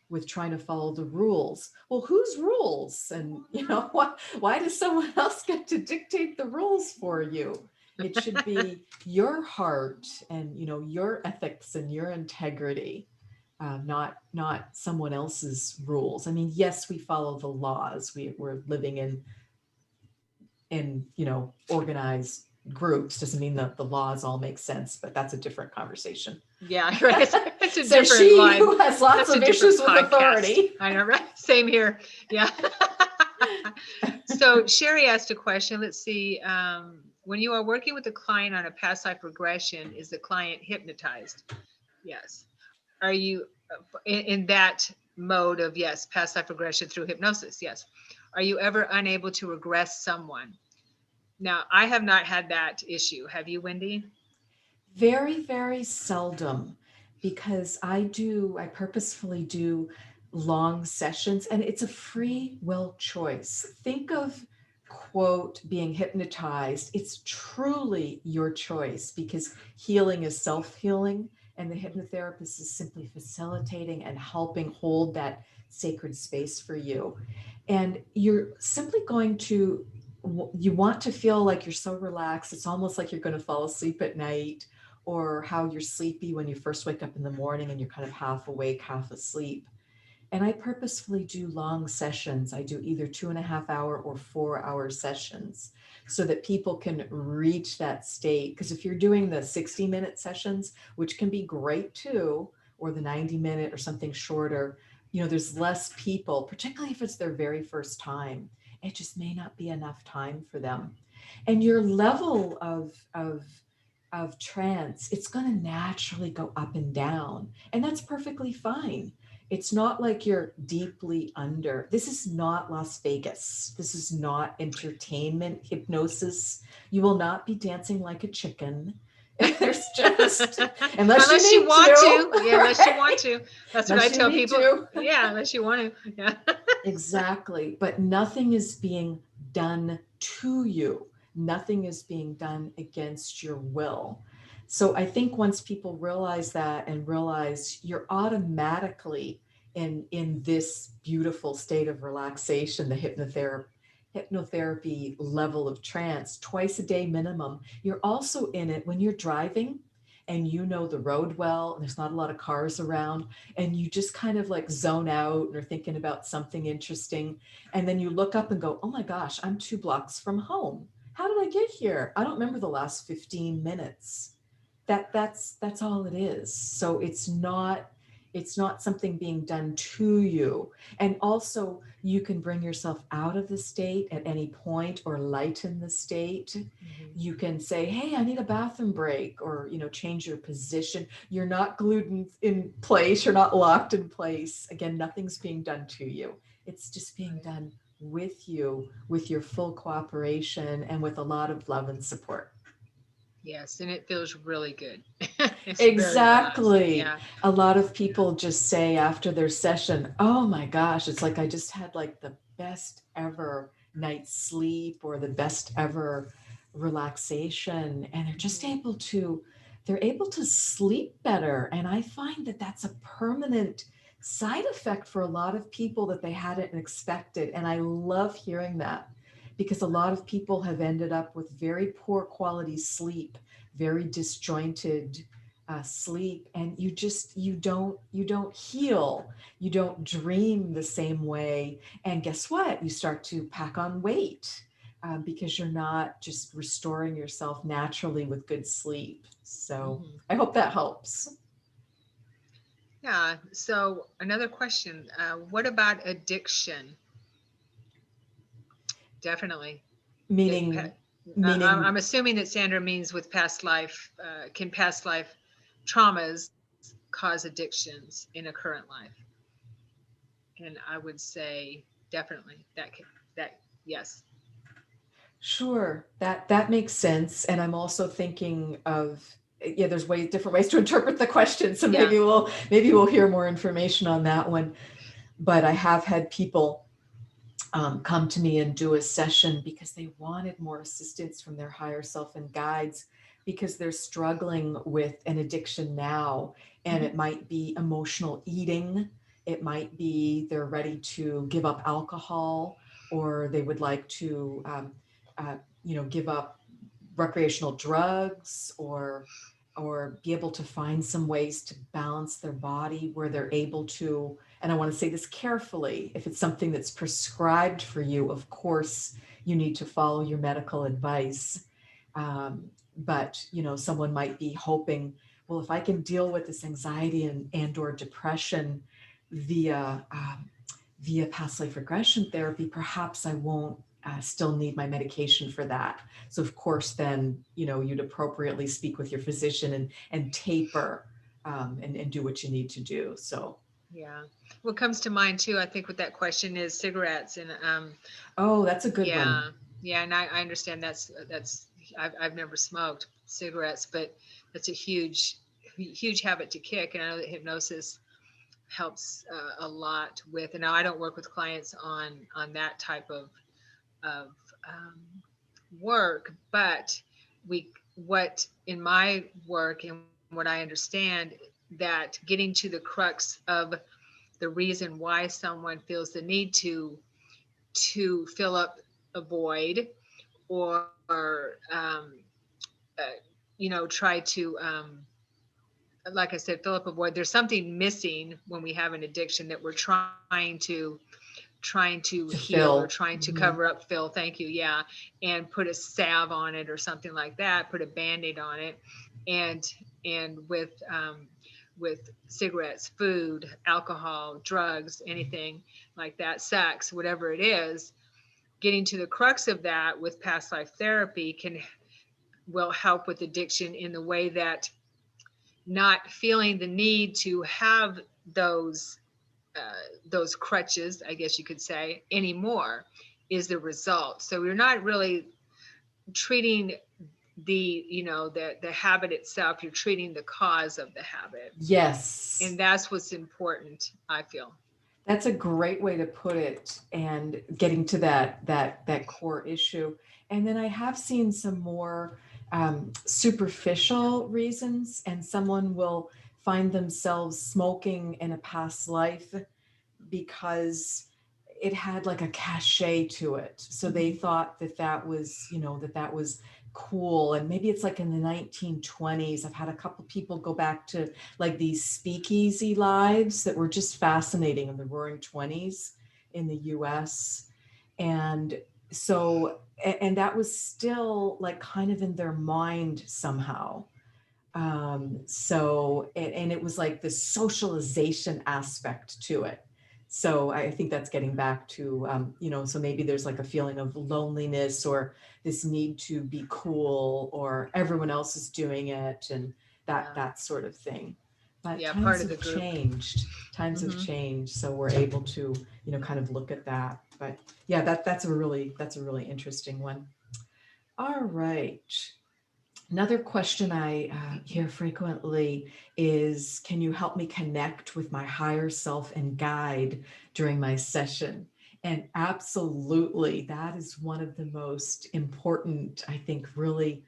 with trying to follow the rules. Well, whose rules? And why does someone else get to dictate the rules for you? It should be your heart and your ethics and your integrity, not someone else's rules. I mean, yes, we follow the laws. We're living in organized groups. Doesn't mean that the laws all make sense, but that's a different conversation. Yeah, right. It's a Says different she line. who has lots That's a of different issues with podcast. authority. I know, right? Same here. Yeah. So Sherry asked a question. Let's see. When you are working with a client on a past life regression, is the client hypnotized? Yes. Are you in that mode of, yes, past life regression through hypnosis? Yes. Are you ever unable to regress someone? Now, I have not had that issue. Have you, Wendy? Very, very seldom, because I purposefully do long sessions and it's a free will choice. Think of quote being hypnotized. It's truly your choice because healing is self-healing and the hypnotherapist is simply facilitating and helping hold that sacred space for you. And you're simply going to you want to feel like you're so relaxed. It's almost like you're going to fall asleep at night, or how you're sleepy when you first wake up in the morning and you're kind of half awake, half asleep. And I purposefully do long sessions. I do either 2.5 hour or 4 hour sessions so that people can reach that state. Because if you're doing the 60-minute sessions, which can be great too, or the 90-minute or something shorter, there's less people, particularly if it's their very first time. It just may not be enough time for them. And your level of trance, it's going to naturally go up and down. And that's perfectly fine. It's not like you're deeply under. This is not Las Vegas. This is not entertainment hypnosis. You will not be dancing like a chicken. There's just, unless you Unless you need want to, to. Yeah, unless you want right? to. That's what I Unless you tell need people. to. Yeah, unless you want to. Yeah. Exactly. But nothing is being done to you. Nothing is being done against your will. So I think once people realize that and realize you're automatically in this beautiful state of relaxation, the hypnotherapy level of trance, twice a day minimum. You're also in it when you're driving and you know the road well, and there's not a lot of cars around, and you just kind of like zone out and are thinking about something interesting. And then you look up and go, oh my gosh, I'm 2 blocks from home. How did I get here? I don't remember the last 15 minutes. That's all it is. So it's not something being done to you. And also you can bring yourself out of the state at any point or lighten the state. Mhm. You can say, hey, I need a bathroom break, or change your position. You're not glued in place, you're not locked in place. Again, nothing's being done to you. It's just being Right. done with you, with your full cooperation, and with a lot of love and support. Yes, and it feels really good. It's very relaxing. Exactly. Yeah. A lot of people just say after their session, oh my gosh, it's like I just had like the best ever night's sleep, or the best ever relaxation. And Mhm. they're able to sleep better. And I find that that's a permanent side effect for a lot of people that they hadn't expected. And I love hearing that, because a lot of people have ended up with very poor quality sleep, very disjointed sleep, and you don't heal, you don't dream the same way. And guess what, you start to pack on weight, because you're not just restoring yourself naturally with good sleep. So Mhm. I hope that helps. Yeah. So another question, what about addiction? Definitely. It, meaning pa- I'm meaning assuming that Sandra means with past life, can past life traumas cause addictions in a current life? And I would say definitely that, yes. Sure, that makes sense. And I'm also thinking of, yeah, there's different ways to interpret the question. So Yeah. maybe we'll hear more information on that one. But I have had people come to me and do a session because they wanted more assistance from their higher self and guides, because they're struggling with an addiction now. And Mhm. it might be emotional eating, it might be they're ready to give up alcohol, or they would like to uh, give up recreational drugs, or be able to find some ways to balance their body where they're able to. And I want to say this carefully, if it's something that's prescribed for you, of course you need to follow your medical advice. But someone might be hoping, well, if I can deal with this anxiety and or depression via via past life regression therapy, perhaps I won't still need my medication for that. So of course, then you'd appropriately speak with your physician and taper, and do what you need to do. So, Yeah. What comes to mind too, I think, with that question is cigarettes. And oh, that's a good one. yeah, yeah, and I understand that's I've never smoked cigarettes, but that's a huge habit to kick. And I know that hypnosis helps a lot with. And now I don't work with clients on that type of um, work, but we what in my work and what I understand, that getting to the crux of the reason why someone feels the need to fill up a void, or uh, try to like I said, fill up a void. There's something missing when we have an addiction that we're trying to To heal, or fill. trying to Mhm. cover up, fill, thank you, yeah, and put a salve on it or something like that, put a band-aid on it. And with cigarettes, food, alcohol, drugs, anything like that, sex, whatever it is, getting to the crux of that with past life therapy can will help with addiction in the way that not feeling the need to have those those crutches, I guess you could say, anymore, is the result. So we're not really treating the habit itself. You're treating the cause of the habit, Yes. and that's what's important, I feel. That's a great way to put it, and getting to that core issue. And then I have seen some more superficial reasons, and someone will find themselves smoking in a past life because it had like a cachet to it. So they Mhm. thought that that was cool. And maybe it's like in the 1920s. I've had a couple people go back to like these speakeasy lives that were just fascinating in the roaring 20s in the US. And so, and that was still like kind of in their mind somehow. So, and it was like this socialization aspect to it. So I think that's getting back to, so maybe there's like a feeling of loneliness or this need to be cool or everyone else is doing it and that sort of thing. But Yeah, times part of the have group. changed. Times have changed. So we're able to, kind of look at that. But yeah, that's a really interesting one. All right. Another question I hear frequently is, can you help me connect with my higher self and guide during my session? And absolutely, that is one of the most important, I think, really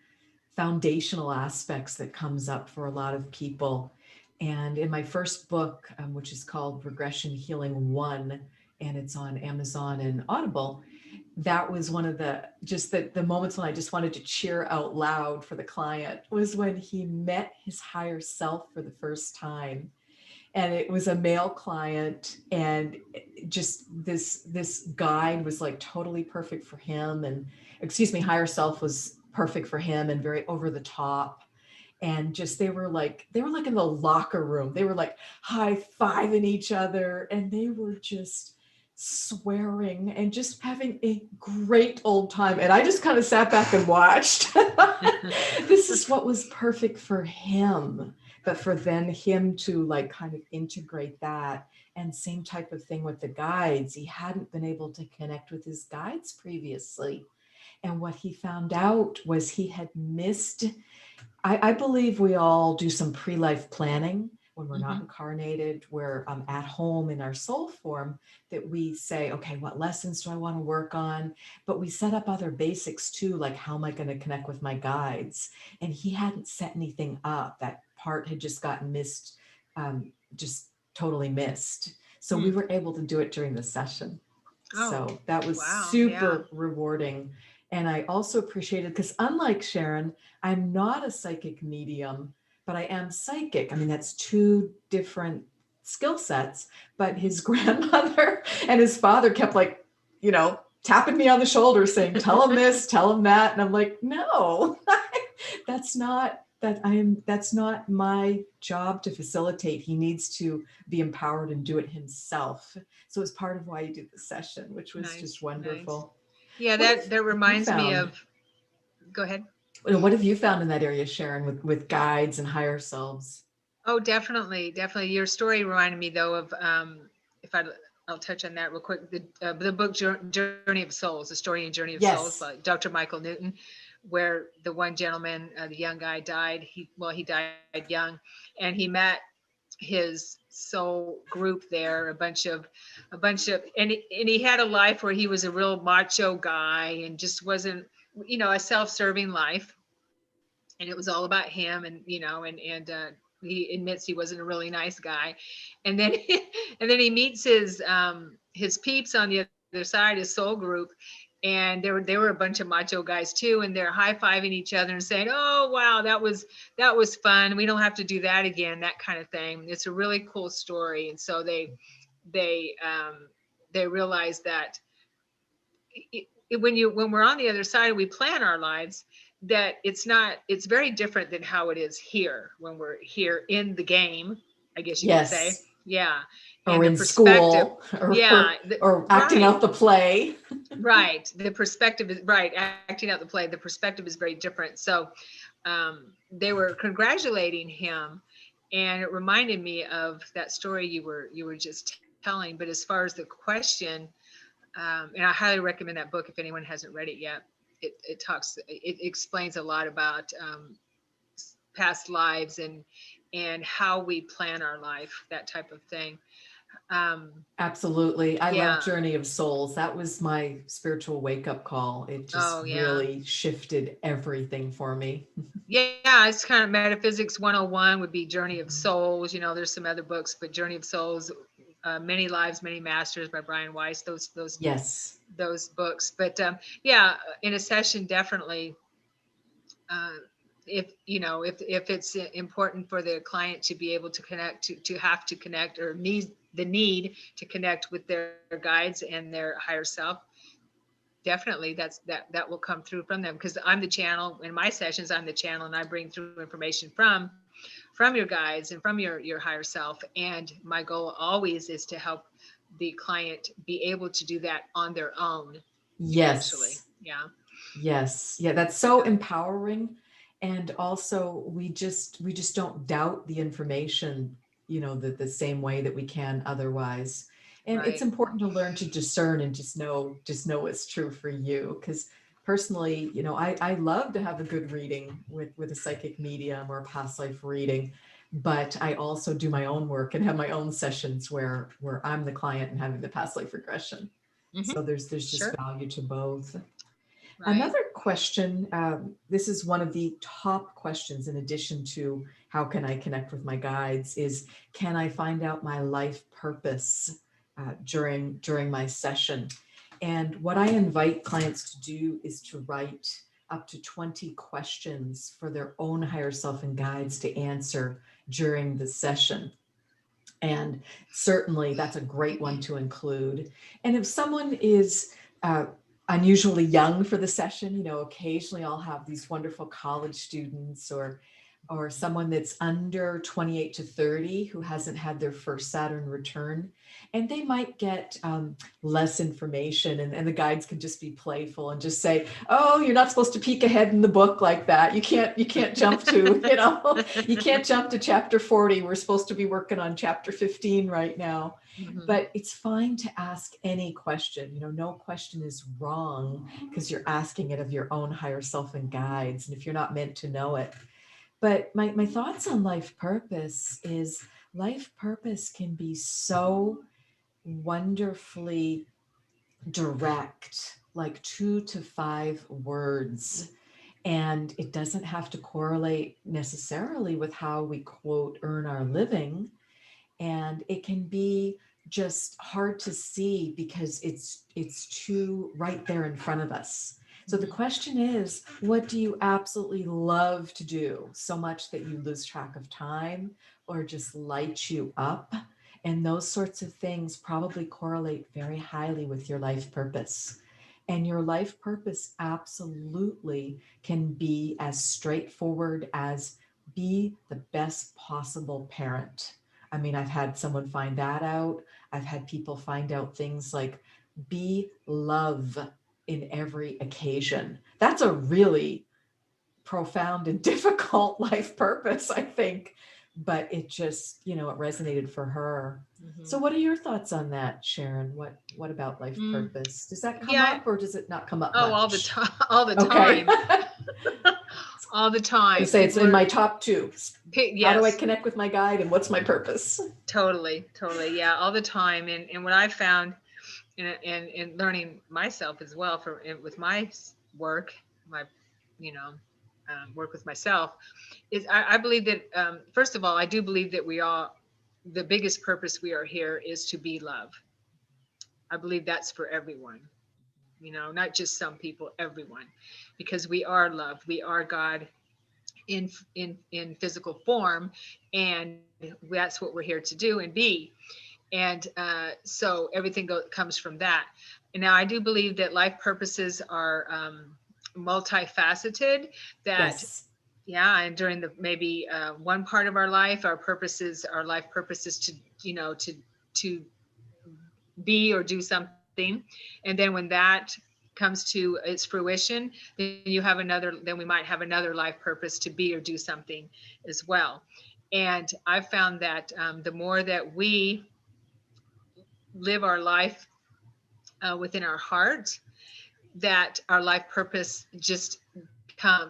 foundational aspects that comes up for a lot of people. And in my first book, which is called Regression Healing 1, and it's on Amazon and Audible, that was one of the moments when I just wanted to cheer out loud for the client was when he met his higher self for the first time. And it was a male client, and just this guide was like totally perfect for him. And higher self was perfect for him and very over the top. And just they were like in the locker room. They were like high-fiving each other, and they were just swearing and just having a great old time. And I just kind of sat back and watched. This is what was perfect for him, but for then him to like kind of integrate that. And same type of thing with the guides. He hadn't been able to connect with his guides previously. And what he found out was he had missed, I believe we all do some pre-life planning when we're not incarnated, we're at home in our soul form, that we say, okay, what lessons do I want to work on? But we set up other basics too, like how am I going to connect with my guides? And he hadn't set anything up. That part had just gotten missed, just totally missed. So we were able to do it during the session. So that was super rewarding. And I also appreciated, because unlike Sharon, I'm not a psychic medium, but I am psychic. I mean, that's two different skill sets. But his grandmother and his father kept like, tapping me on the shoulder saying, tell him this, tell him that. And I'm like, no, that's not my job to facilitate. He needs to be empowered and do it himself. So it's part of why you do the session, which was just wonderful. Nice. Yeah, that reminds me of, go ahead. What have you found in that area, Sharon, with guides and higher selves? Oh, definitely. Your story reminded me though of, I'll touch on that real quick. The book Journey of Souls, the story and Journey of Souls by Dr. Michael Newton, where the one gentleman, the young guy died. He died young, and he met his soul group there, a bunch of, and he had a life where he was a real macho guy and just wasn't, a self-serving life. And it was all about him, and he admits he wasn't a really nice guy. And then and then he meets his peeps on the other side, his soul group, and they were a bunch of macho guys too, and they're high-fiving each other and saying, oh wow, that was fun, we don't have to do that again, that kind of thing. It's a really cool story. And so they realize that when we're on the other side and we plan our lives, that it's very different than how it is here when we're here in the game, I guess you could say. Yeah. Or in school, or acting out the play. Right. The perspective is right. Acting out the play. The perspective is very different. So they were congratulating him, and it reminded me of that story you were just telling. But as far as the question, and I highly recommend that book if anyone hasn't read it yet. It explains a lot about past lives and how we plan our life, that type of thing. Absolutely. I love Journey of Souls. That was my spiritual wake-up call. It just really shifted everything for me. Yeah, it's kind of metaphysics 101 would be Journey of Souls. There's some other books, but Journey of Souls, Many Lives, Many Masters by Brian Weiss, those books. But in a session, definitely if it's important for the client to be able to connect, to have to connect, or need to connect with their guides and their higher self, definitely that will come through from them, because I'm the channel in my sessions. I'm the channel, and I bring through information from your guides and from your higher self. And my goal always is to help the client be able to do that on their own eventually. Yes. Yeah. Yes. Yeah, that's so empowering. And also we just don't doubt the information, the same way that we can otherwise. And it's Right. important to learn to discern and just know what's true for you. Because personally, I love to have a good reading with a psychic medium or a past life reading. But I also do my own work and have my own sessions where I'm the client and having the past life regression. Hmm. So there's just Sure. value to both. Right. Another question, this is one of the top questions in addition to how can I connect with my guides, is can I find out my life purpose during my session? And what I invite clients to do is to write up to 20 questions for their own higher self and guides to answer during the session. And certainly that's a great one to include. And if someone is unusually young for the session, occasionally I'll have these wonderful college students or someone that's under 28 to 30 who hasn't had their first Saturn return. And they might get less information, and the guides can just be playful and just say, oh, you're not supposed to peek ahead in the book like that. You can't jump to, you can't jump to chapter 40. We're supposed to be working on chapter 15 right now. Hmm. But it's fine to ask any question. No question is wrong because you're asking it of your own higher self and guides. And if you're not meant to know it. But my thoughts on life purpose is life purpose can be so wonderfully direct, like 2 to 5 words. And it doesn't have to correlate necessarily with how we, quote, earn our living. And it can be just hard to see because it's too right there in front of us. So the question is, what do you absolutely love to do so much that you lose track of time, or just light you up? And those sorts of things probably correlate very highly with your life purpose. And your life purpose absolutely can be as straightforward as be the best possible parent. I mean, I've had someone find that out. I've had people find out things like be love in every occasion. That's a really profound and difficult life purpose, I think. But it just, it resonated for her. Hmm. So what are your thoughts on that, Sharon? What about life Mm, purpose? Does that come yeah. up or does it not come up Oh, all the much? time. All the Okay. time. All the I time. say it's People in are, my top 2. How do I yes, connect with my guide and what's my purpose? totally. Yeah, all the time. And what I found in learning myself as well with my work, my, you know, work with myself, is I believe that, first of all, I do believe that the biggest purpose we are here is to be love. I believe that's for everyone, not just some people, everyone, because we are love. We are God in physical form, and that's what we're here to do and be. And so everything comes from that. And now I do believe that life purposes are multifaceted. That Yes. Yeah, and during the maybe one part of our life, our life purpose is to to be or do something, and then when that comes to its fruition, then we might have another life purpose to be or do something as well. And I've found that the more that we live our life within our heart, that our life purpose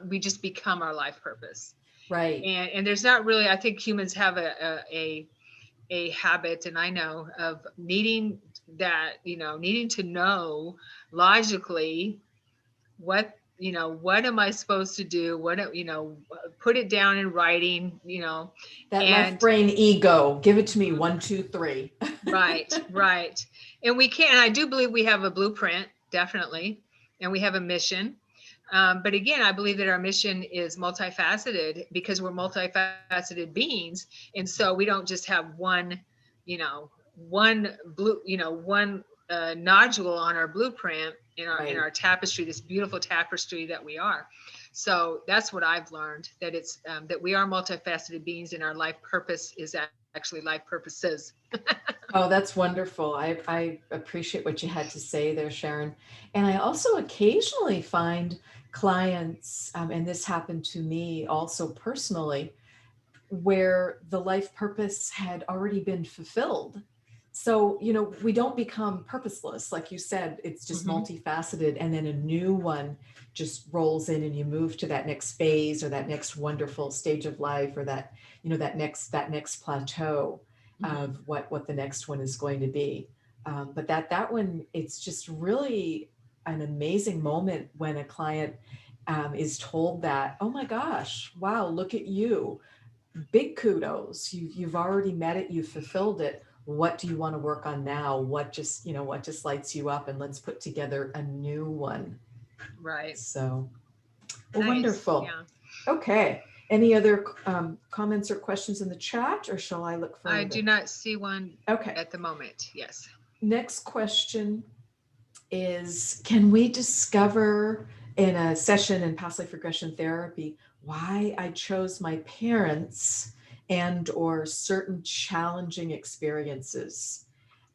we just become our life purpose. Right. And there's not really, I think humans have a habit, and I know, of needing to know logically what am I supposed to do, put it down in writing, That left and brain ego. Give it to me. 1, 2, 3. right. And I do believe we have a blueprint, definitely, and we have a mission. But again, I believe that our mission is multifaceted because we're multifaceted beings. And so we don't just have one, one blue, one nodule on our blueprint in Right. our tapestry, this beautiful tapestry that we are. So that's what I've learned, that it's that we are multifaceted beings, and our life purpose is actually life purposes. Oh, that's wonderful. I appreciate what you had to say there, Sharon. And I also occasionally find clients, and this happened to me also personally, where the life purpose had already been fulfilled. So, we don't become purposeless. Like you said, it's just Hmm. multifaceted. And then a new one just rolls in and you move to that next phase or that next wonderful stage of life or that next plateau Hmm. of what the next one is going to be. But that one, it's just really an amazing moment when a client is told that, oh my gosh, wow, look at you, big kudos. You've already met it, you've fulfilled it. What do you want to work on now? What just lights you up, and let's put together a new one. Right. So, well, Nice. wonderful. Yeah. Okay. Any other comments or questions in the chat, or shall I look I do further? not see one Okay. at the moment. Yes. Next question is, can we discover in a session in past life regression therapy why I chose my parents and or certain challenging experiences?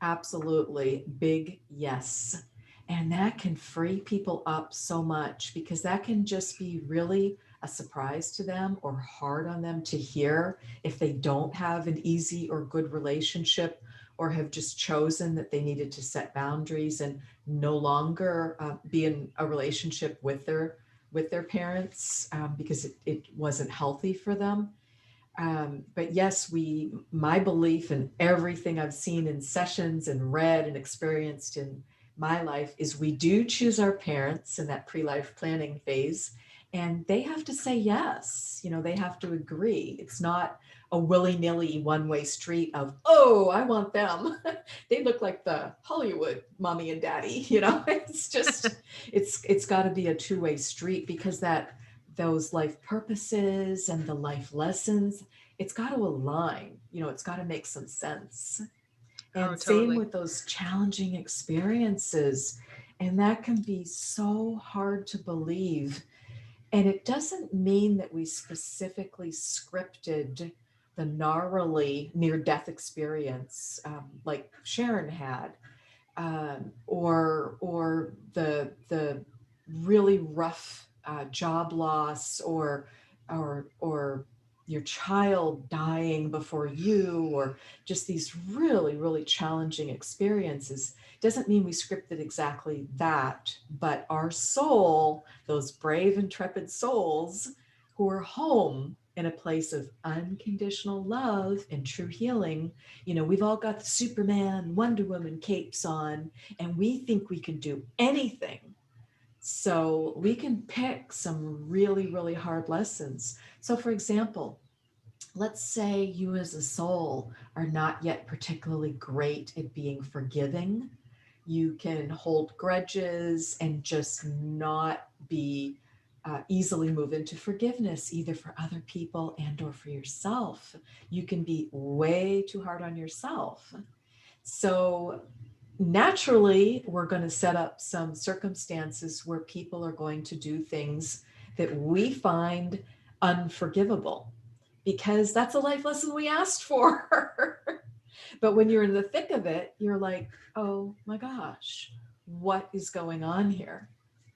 Absolutely. Big yes. And that can free people up so much, because that can just be really a surprise to them or hard on them to hear if they don't have an easy or good relationship, or have just chosen that they needed to set boundaries and no longer be in a relationship with their parents, because it wasn't healthy for them. But yes, my belief and everything I've seen in sessions and read and experienced in my life is we do choose our parents in that pre-life planning phase, and they have to say yes. They have to agree. It's not a willy-nilly one-way street of, oh, I want them. They look like the Hollywood mommy and daddy. It's just it's got to be a two-way street, because that those life purposes and the life lessons, it's got to align. It's got to make some sense. Oh, And same totally. with those challenging experiences. And that can be so hard to believe. And it doesn't mean that we specifically scripted the gnarly near death experience, like Sharon had, or the really rough job loss, or your child dying before you, or just these really, really challenging experiences. Doesn't mean we scripted exactly that, but our soul, those brave, intrepid souls who are home in a place of unconditional love and true healing. We've all got the Superman, Wonder Woman capes on, and we think we can do anything. So we can pick some really, really hard lessons. So, for example, let's say you as a soul are not yet particularly great at being forgiving. You can hold grudges and just not be easily move into forgiveness, either for other people and or for yourself. You can be way too hard on yourself. So naturally, we're going to set up some circumstances where people are going to do things that we find unforgivable, because that's a life lesson we asked for. But when you're in the thick of it, you're like, oh my gosh, what is going on here?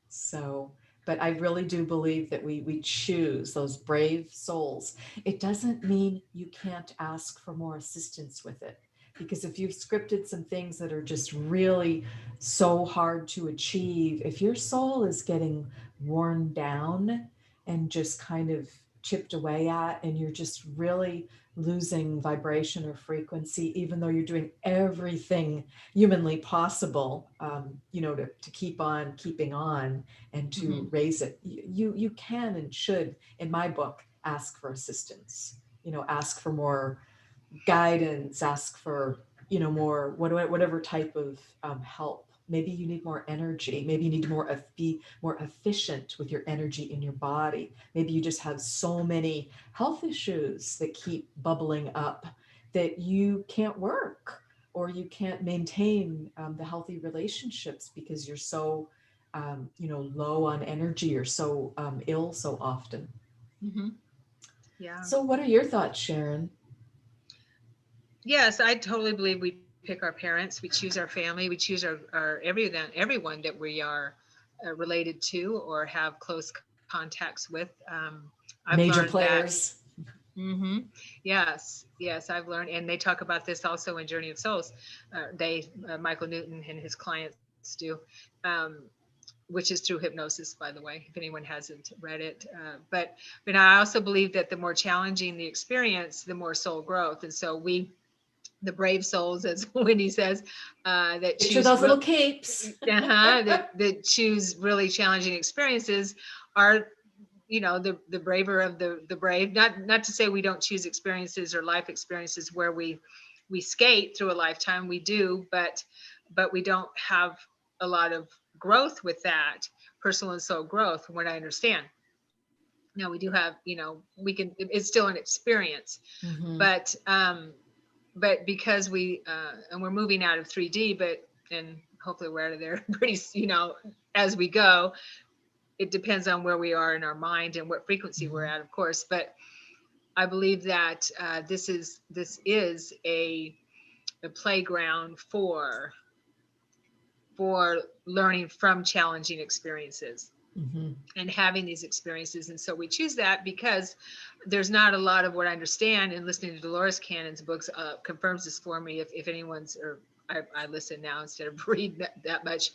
So, but I really do believe that we choose those brave souls. It doesn't mean you can't ask for more assistance with it, because if you've scripted some things that are just really so hard to achieve, if your soul is getting worn down and just kind of chipped away at, and you're just really losing vibration or frequency, even though you're doing everything humanly possible, to keep on keeping on and Hmm. to raise it, you can and should, in my book, ask for assistance. Ask for more guidance, ask for more whatever type of help maybe you need more energy. Maybe you need to be more efficient with your energy in your body. Maybe you just have so many health issues that keep bubbling up that you can't work or you can't maintain the healthy relationships because you're so, low on energy or so ill so often. Hmm. Yeah. So, what are your thoughts, Sharon? Yes, I totally believe we pick our parents, we choose our family, we choose everyone that we are related to or have close contacts with. I've learned Major that. players. Hmm. Yes, yes, I've learned, and they talk about this also in Journey of Souls. Michael Newton and his clients do, um, which is through hypnosis, by the way, if anyone hasn't read it. But I also believe that the more challenging the experience, the more soul growth, and so the brave souls, as Wendy says, that Picture choose those little capes. that choose really challenging experiences are, the braver of the brave. Not to say we don't choose experiences or life experiences where we skate through a lifetime. We do, but we don't have a lot of growth with that, personal and soul growth, from what I understand. Now we do have, we can, it's still an experience, Mhm. but because and we're moving out of 3D, and hopefully we're out of there pretty, as we go. It depends on where we are in our mind and what frequency we're Mhm. at, of course. But I believe that this is a playground for learning from challenging experiences Mhm. and having these experiences. And so we choose that because there's not a lot of what I understand. And listening to Dolores Cannon's books confirms this for me. If anyone's, or I listen now instead of read that much.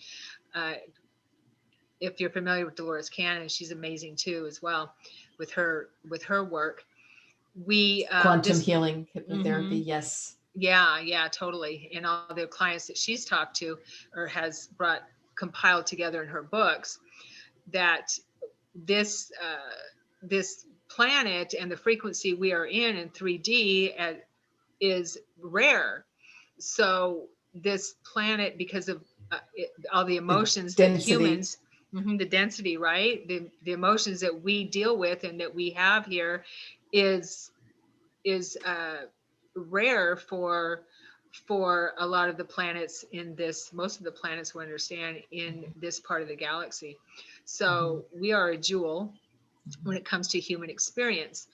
Uh, if you're familiar with Dolores Cannon, she's amazing too as well with her work. We Quantum this healing, hmm hypnotherapy, yes. yeah, totally. And all the clients that she's talked to or has brought compiled together in her books, that this planet and the frequency we are in 3D is rare. So this planet, because of all the The emotions that density. humans, the density, right, the emotions that we deal with and that we have here, is is rare for a lot of the planets in this, most of the planets we understand in this part of the galaxy. Mhm. So we are a jewel Mhm. when it comes to human experience.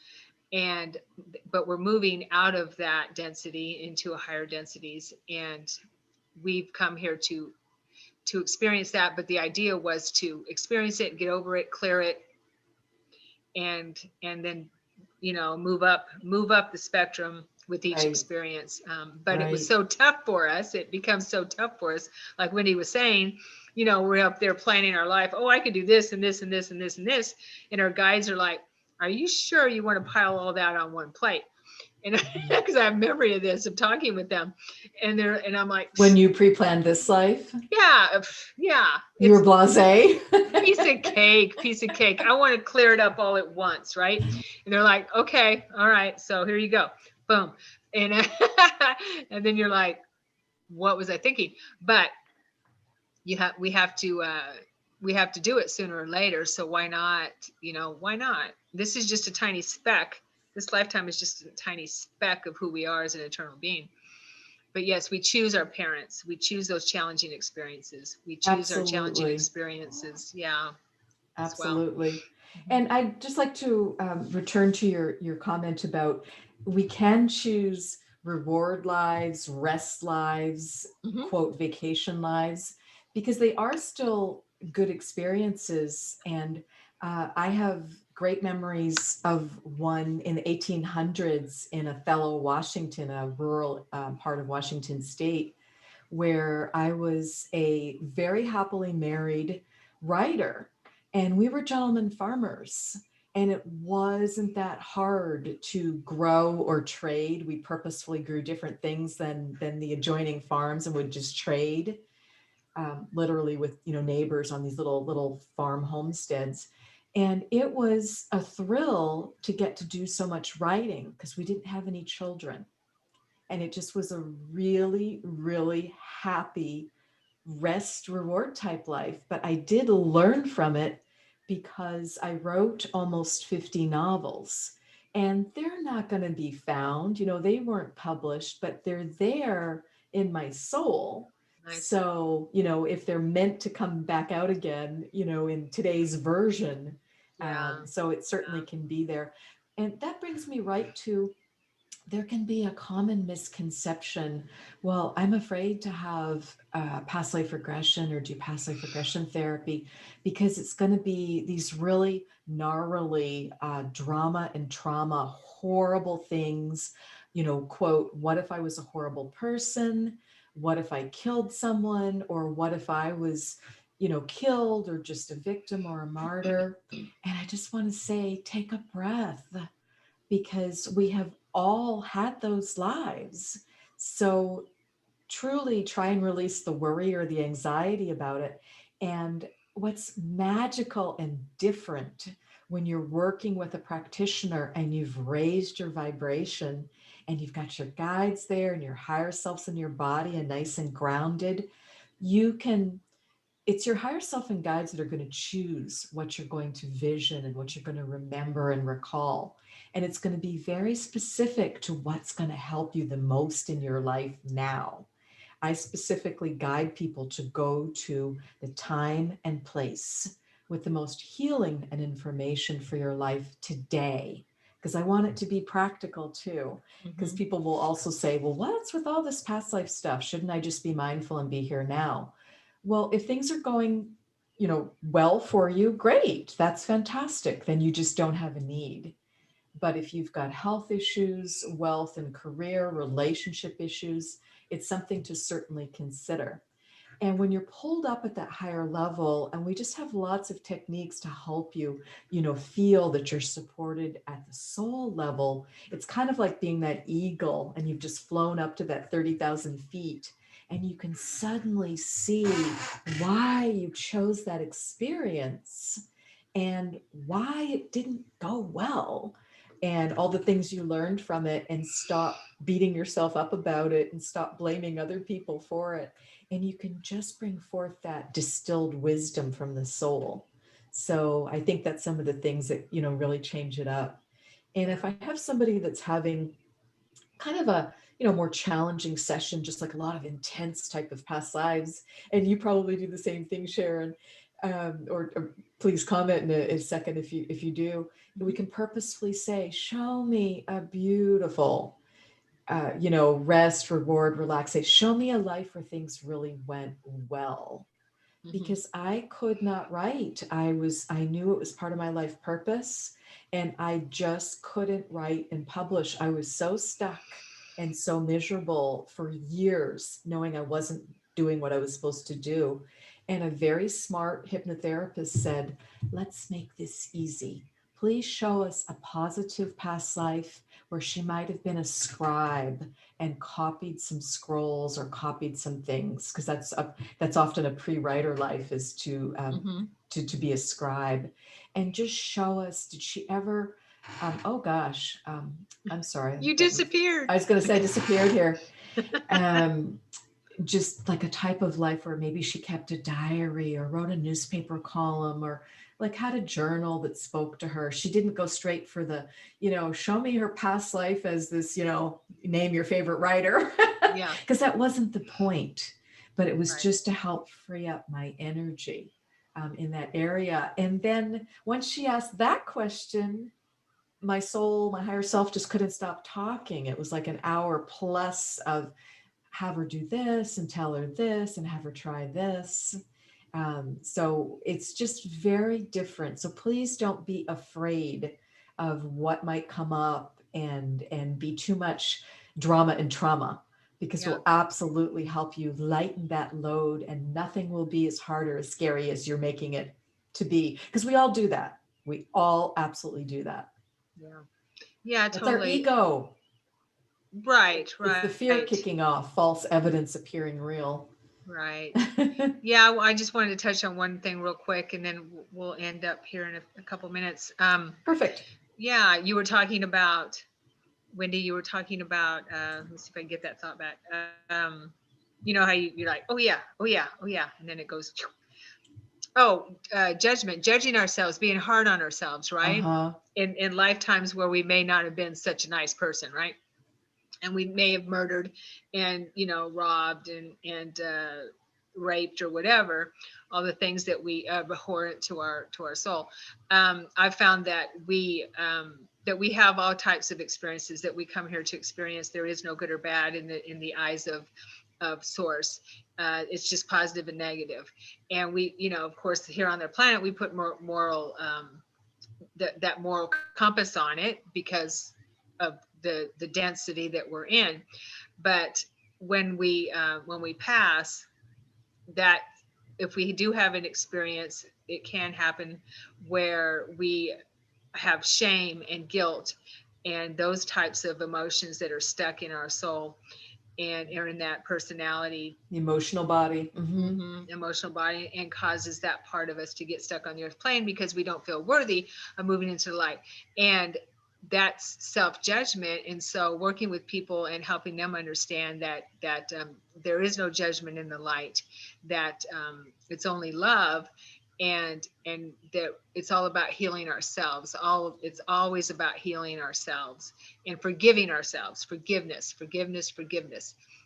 And but we're moving out of that density into higher densities, and we've come here to experience that. But the idea was to experience it, get over it, clear it, and then move up the spectrum with each Right, experience. But it was right. so tough for us. It becomes so tough for us. Like Wendy was saying, we're up there planning our life. Oh, I could do this and this and this and this and this, and our guides are like, "Are you sure you want to pile all that on one plate?" And Mhm. because I have memory of this, of talking with them, and I'm like, When you pre-planned this life, yeah, yeah, you were it's blasé. piece of cake. I want to clear it up all at once, right? And they're like, okay, all right, so here you go, boom, and and then you're like, what was I thinking? But we have to do it sooner or later. So why not? Why not? This is just a tiny speck. This lifetime is just a tiny speck of who we are as an eternal being. But yes, we choose our parents. We choose those challenging experiences. We choose our challenging Absolutely. experiences. Yeah, as well. Absolutely. Mhm. And I'd just like to return to your comment about we can choose reward lives, rest lives, Mhm. quote, vacation lives, because they are still good experiences. And I have great memories of one in the 1800s in Othello, Washington, a rural part of Washington state, where I was a very happily married writer, and we were gentlemen farmers. And it wasn't that hard to grow or trade. We purposefully grew different things than the adjoining farms and would just trade, literally with neighbors on these little farm homesteads. And it was a thrill to get to do so much writing because we didn't have any children. And it just was a really, really happy rest reward type life, but I did learn from it because I wrote almost 50 novels, and they're not going to be found. They weren't published, but they're there in my soul. Nice. So, if they're meant to come back out again, in today's version, Yeah. so it certainly Yeah. can be there. And that brings me right to, there can be a common misconception. Well, I'm afraid to have past life regression or do past life regression therapy because it's going to be these really gnarly drama and trauma, horrible things. Quote, what if I was a horrible person? What if I killed someone? Or what if I was, killed or just a victim or a martyr? And I just want to say, take a breath, because we have all had those lives. So truly try and release the worry or the anxiety about it. And what's magical and different when you're working with a practitioner and you've raised your vibration and you've got your guides there and your higher selves in your body and nice and grounded, you can, it's your higher self and guides that are going to choose what you're going to vision and what you're going to remember and recall. And it's going to be very specific to what's going to help you the most in your life now. I specifically guide people to go to the time and place with the most healing and information for your life today, because I want it to be practical too. Because Hmm. people will also say, well, what's with all this past life stuff? Shouldn't I just be mindful and be here now? Well, if things are going, well for you, great. That's fantastic. Then you just don't have a need. But if you've got health issues, wealth and career, relationship issues, it's something to certainly consider. And when you're pulled up at that higher level, and we just have lots of techniques to help you, feel that you're supported at the soul level. It's kind of like being that eagle and you've just flown up to that 30,000 feet. And you can suddenly see why you chose that experience and why it didn't go well, and all the things you learned from it, and stop beating yourself up about it and stop blaming other people for it. And you can just bring forth that distilled wisdom from the soul. So I think that's some of the things that, really change it up. And Yeah. if I have somebody that's having kind of a, more challenging session, just like a lot of intense type of past lives, and you probably do the same thing, Sharon, or please comment in a second if you do. We Mhm. can purposefully say, show me a beautiful, rest, reward, relaxation. Show me a life where things really went well, Mhm. because I could not write. I knew it was part of my life purpose, and I just couldn't write and publish. I was so stuck and so miserable for years, knowing I wasn't doing what I was supposed to do. And a very smart hypnotherapist said, let's make this easy. Please show us a positive past life where she might have been a scribe and copied some scrolls or copied some things, because that's often a pre-writer life, is Mhm. to be a scribe. And just show us, did she ever, oh gosh, I'm sorry, You disappeared. I was going to say I disappeared here. um, just like a type of life where maybe she kept a diary or wrote a newspaper column, or like had a journal that spoke to her. She didn't go straight for the, show me her past life as this, name your favorite writer, Yeah. because that wasn't the point. But it was Right. just to help free up my energy in that area. And then once she asked that question, my soul, my higher self just couldn't stop talking. It was like an hour plus of have her do this and tell her this and have her try this. So it's just very different. So please don't be afraid of what might come up and be too much drama and trauma, because Yeah. we'll absolutely help you lighten that load, and nothing will be as hard or as scary as you're making it to be. Because we all do that. We all absolutely do that. Yeah. Yeah, That's our totally. ego. Right, It's the fear right, kicking off, false evidence appearing real. right. Yeah, well, I just wanted to touch on one thing real quick, and then we'll end up here in a couple minutes. Perfect. Yeah, you were talking about, Wendy, you were talking about, let's see if I can get that thought back. You know how you're like, oh yeah, oh yeah, oh yeah, and then it goes. Oh, judgment, judging ourselves, being hard on ourselves, right? Uh-huh. In lifetimes where we may not have been such a nice person, right? And we may have murdered and robbed and raped or whatever, all the things that we abhorrent to our soul. I found that we have all types of experiences that we come here to experience. There is no good or bad in the eyes of source. It's just positive and negative. And we, of course, here on the planet, we put more moral that moral compass on it because of the density that we're in. But when we pass, that if we do have an experience, it can happen where we have shame and guilt and those types of emotions that are stuck in our soul and are in that personality, The emotional body. emotional body, and causes that part of us to get stuck on the earth plane because we don't feel worthy of moving into the light. And that's self-judgment. And so working with people and helping them understand that there is no judgment in the light, that it's only love, and that it's all about healing ourselves. It's always about healing ourselves and forgiving ourselves. Forgiveness.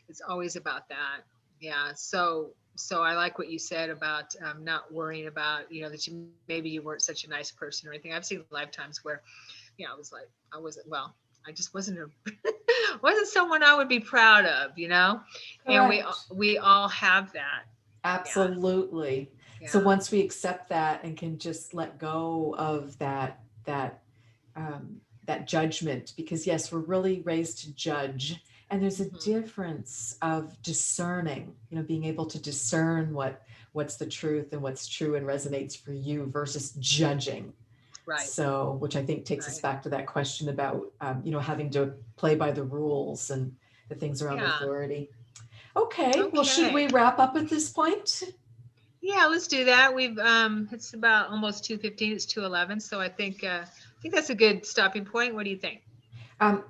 It's always about that. Yeah. So I like what you said about not worrying about that maybe you weren't such a nice person or anything. I've seen lifetimes where I was like, I wasn't, well, I just wasn't wasn't someone I would be proud of, and Correct. we all have that. Yeah. Absolutely. So Yeah. once we accept that and can just let go of um, that judgment, because yes, we're really raised to judge, and there's a Hmm. difference of discerning. Being able to discern what's the truth and what's true and resonates for you versus judging. Right. So, which I think takes us Right. back to that question about having to play by the rules and the things around Yeah. authority. Okay, well, should Okay. we wrap up at this point? Yeah, let's do that. We've it's about almost 2:15. It's 2:11, so I think that's a good stopping point. What do you think?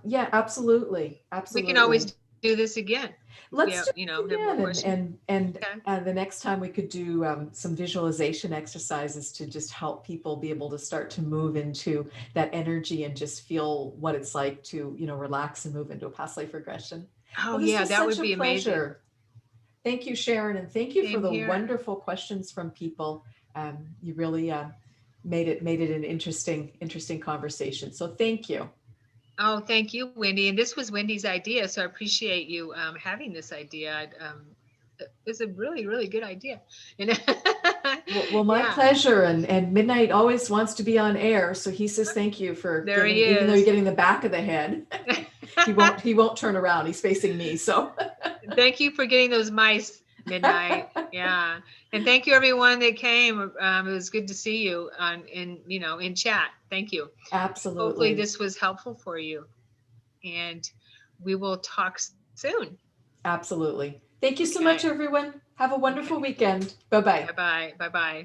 Yeah, absolutely, We can always absolutely. do this again. We Let's have, do have it more again, questions. Okay. the next time we could do some visualization exercises to just help people be able to start to move into that energy and just feel what it's like to relax and move into a past life regression. Oh Well, this yeah, was that such would a be amazing. pleasure. Thank you, Sharon, and thank you for Same the here. wonderful questions from people. You really made it an interesting conversation. So thank you. Oh, thank you, Wendy. And this was Wendy's idea, so I appreciate you having this idea. It's a really, really good idea. And Well, my yeah, pleasure. And Midnight always wants to be on air, so he says thank you for there getting, he even though you're is. getting the back of the head. He won't turn around. He's facing me. So Thank you for getting those mice, Midnight. Yeah, and thank you everyone that came. It was good to see you in chat. Thank you. Hopefully absolutely, this was helpful for you, and we will talk soon. absolutely. Thank you so much, Okay. everyone. Have a Okay. wonderful weekend. Bye bye. Bye bye. Bye bye.